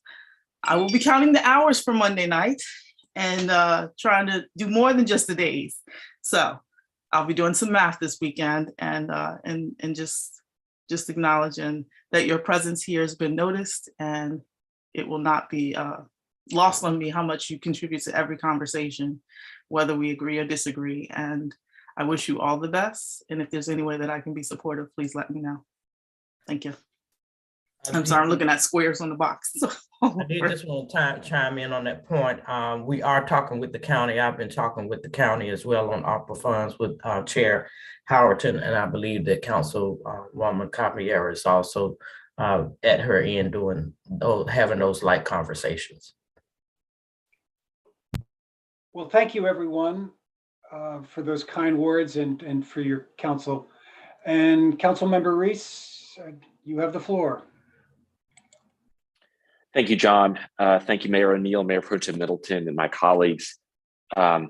I will be counting the hours for Monday night and trying to do more than just the days. So I'll be doing some math this weekend and just acknowledging that your presence here has been noticed, and it will not be lost on me how much you contribute to every conversation, whether we agree or disagree. And I wish you all the best. And if there's any way that I can be supportive, please let me know. Thank you. I'm sorry, I'm looking at squares on the box. I did just want to chime in on that point. We are talking with the county. I've been talking with the county as well on ARPA funds with Chair Howerton, and I believe that Councilwoman Caballero is also at her end having those light conversations. Well, thank you, everyone, for those kind words and for your counsel. And Councilmember Reese, you have the floor. Thank you, John. Thank you, Mayor O'Neill, Mayor Pro Tem Middleton, and my colleagues. I've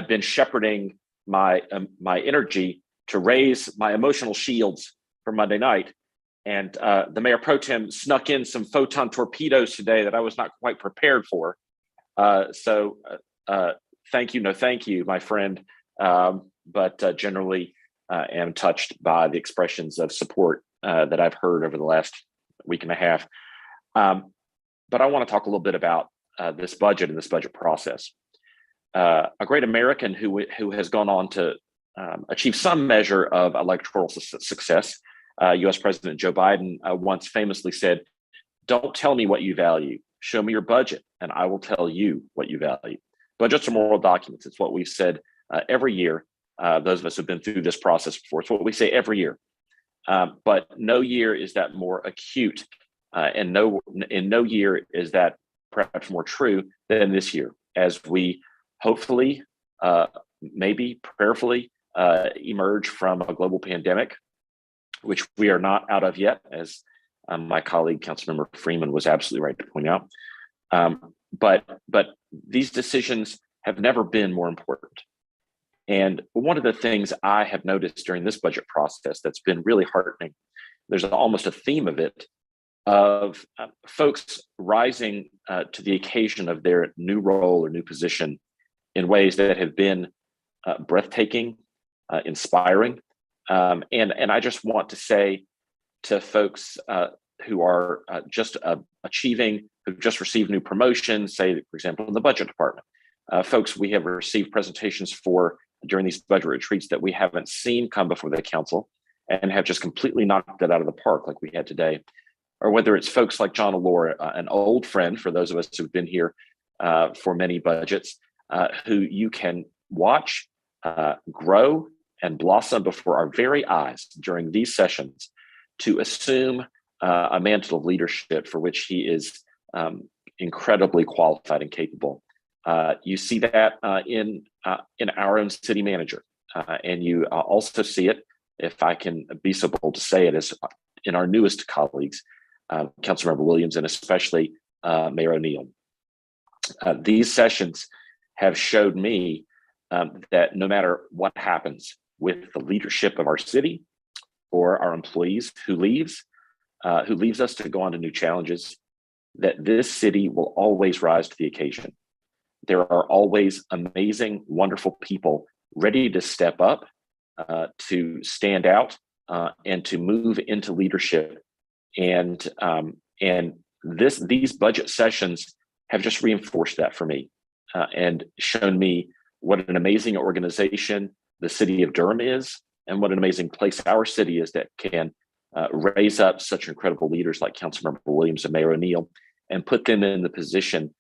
been shepherding my energy to raise my emotional shields for Monday night, and the Mayor Pro Tem snuck in some photon torpedoes today that I was not quite prepared for. So thank you, no thank you, my friend. But generally, am touched by the expressions of support that I've heard over the last week and a half. But I want to talk a little bit about this budget and this budget process. A great American who has gone on to achieve some measure of electoral success, U.S. President Joe Biden once famously said, "Don't tell me what you value. Show me your budget, and I will tell you what you value." Budgets are moral documents. It's what we've said every year. Those of us who've been through this process before, it's what we say every year. But no year is that more acute. And in no year is that perhaps more true than this year, as we hopefully, maybe prayerfully emerge from a global pandemic, which we are not out of yet, as my colleague, Councilmember Freeman, was absolutely right to point out. But these decisions have never been more important. And one of the things I have noticed during this budget process that's been really heartening, there's almost a theme of it, of folks rising to the occasion of their new role or new position in ways that have been breathtaking, inspiring. And I just want to say to folks who are just achieving, who've just received new promotions, say, for example, in the budget department, folks we have received presentations for during these budget retreats that we haven't seen come before the council and have just completely knocked it out of the park like we had today. Or whether it's folks like John Allore, an old friend for those of us who've been here for many budgets, who you can watch grow and blossom before our very eyes during these sessions to assume a mantle of leadership for which he is incredibly qualified and capable. You see that in our own city manager, and you also see it, if I can be so bold to say it, as in our newest colleagues, Councilmember Williams, and especially Mayor O'Neill. These sessions have showed me that no matter what happens with the leadership of our city or our employees who leaves us to go on to new challenges, that this city will always rise to the occasion. There are always amazing, wonderful people ready to step up, to stand out and to move into leadership. And these budget sessions have just reinforced that for me and shown me what an amazing organization the city of Durham is, and what an amazing place our city is that can raise up such incredible leaders like Councilmember Williams and Mayor O'Neill, and put them in the position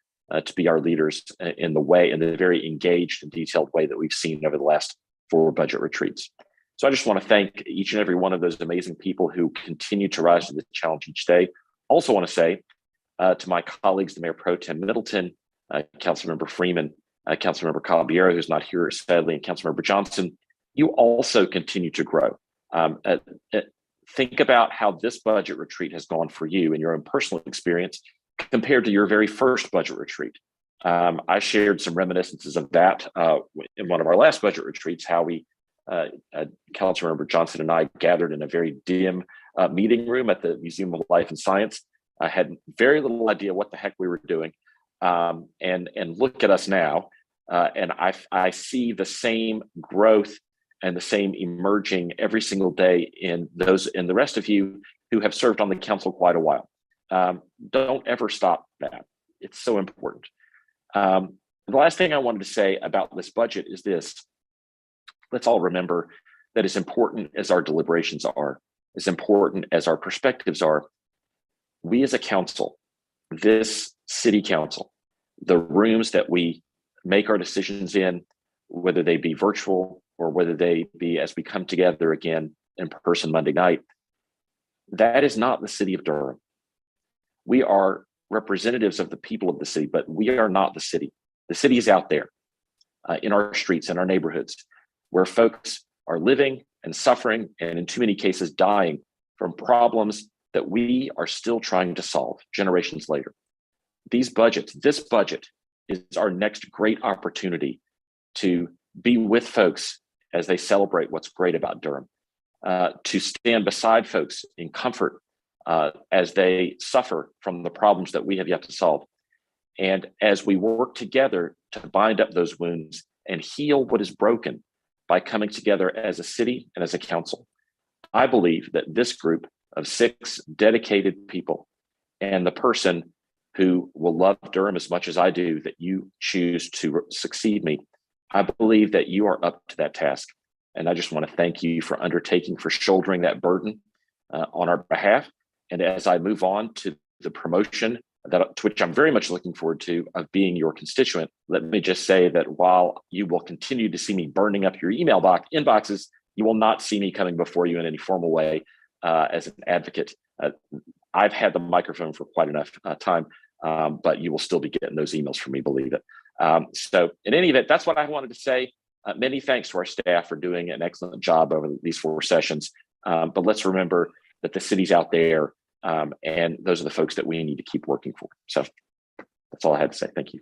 to be our leaders in the very engaged and detailed way that we've seen over the last 4 budget retreats. So I just want to thank each and every one of those amazing people who continue to rise to the challenge each day. Also want to say to my colleagues, the Mayor Pro Tem Middleton, Councilmember Freeman, Councilmember Caballero, who's not here sadly, and Councilmember Johnson, you also continue to grow. Think about how this budget retreat has gone for you in your own personal experience compared to your very first budget retreat. I shared some reminiscences of that in one of our last budget retreats, how we, Councilmember Johnson and I gathered in a very dim meeting room at the Museum of Life and Science. I had very little idea what the heck we were doing. And look at us now. And I see the same growth and the same emerging every single day in the rest of you who have served on the council quite a while. Don't ever stop that. It's so important. The last thing I wanted to say about this budget is this. Let's all remember that as important as our deliberations are, as important as our perspectives are, we as a council, this city council, the rooms that we make our decisions in, whether they be virtual or whether they be as we come together again in person Monday night, that is not the city of Durham. We are representatives of the people of the city, but we are not the city. The city is out there in our streets, in our neighborhoods, where folks are living and suffering, and in too many cases dying from problems that we are still trying to solve generations later. This budget is our next great opportunity to be with folks as they celebrate what's great about Durham, to stand beside folks in comfort as they suffer from the problems that we have yet to solve. And as we work together to bind up those wounds and heal what is broken by coming together as a city and as a council, I believe that this group of 6 dedicated people and the person who will love Durham as much as I do, that you choose to succeed me, I believe that you are up to that task. And I just want to thank you for shouldering that burden on our behalf. And as I move on to the promotion to which I'm very much looking forward to, of being your constituent, let me just say that while you will continue to see me burning up your email inboxes, you will not see me coming before you in any formal way as an advocate. I've had the microphone for quite enough time, but you will still be getting those emails from me, believe it. So in any event, that's what I wanted to say. Many thanks to our staff for doing an excellent job over these 4 sessions. But let's remember that the city's out there, and those are the folks that we need to keep working for. So that's all I had to say. Thank you.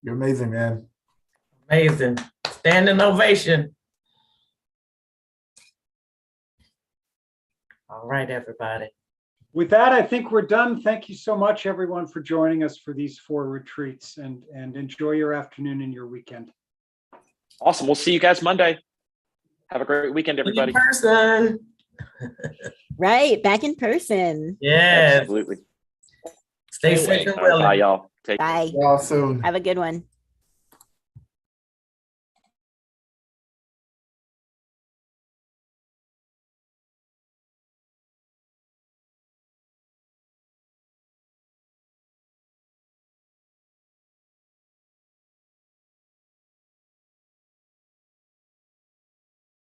You're amazing, man. Amazing. Standing ovation. All right, everybody. With that, I think we're done. Thank you so much, everyone, for joining us for these 4 retreats, and enjoy your afternoon and your weekend. Awesome. We'll see you guys Monday. Have a great weekend, everybody. In person. Right, back in person. Yes. Absolutely. Stay safe and Bye, well. y'all. Bye. Y'all soon. Have a good one.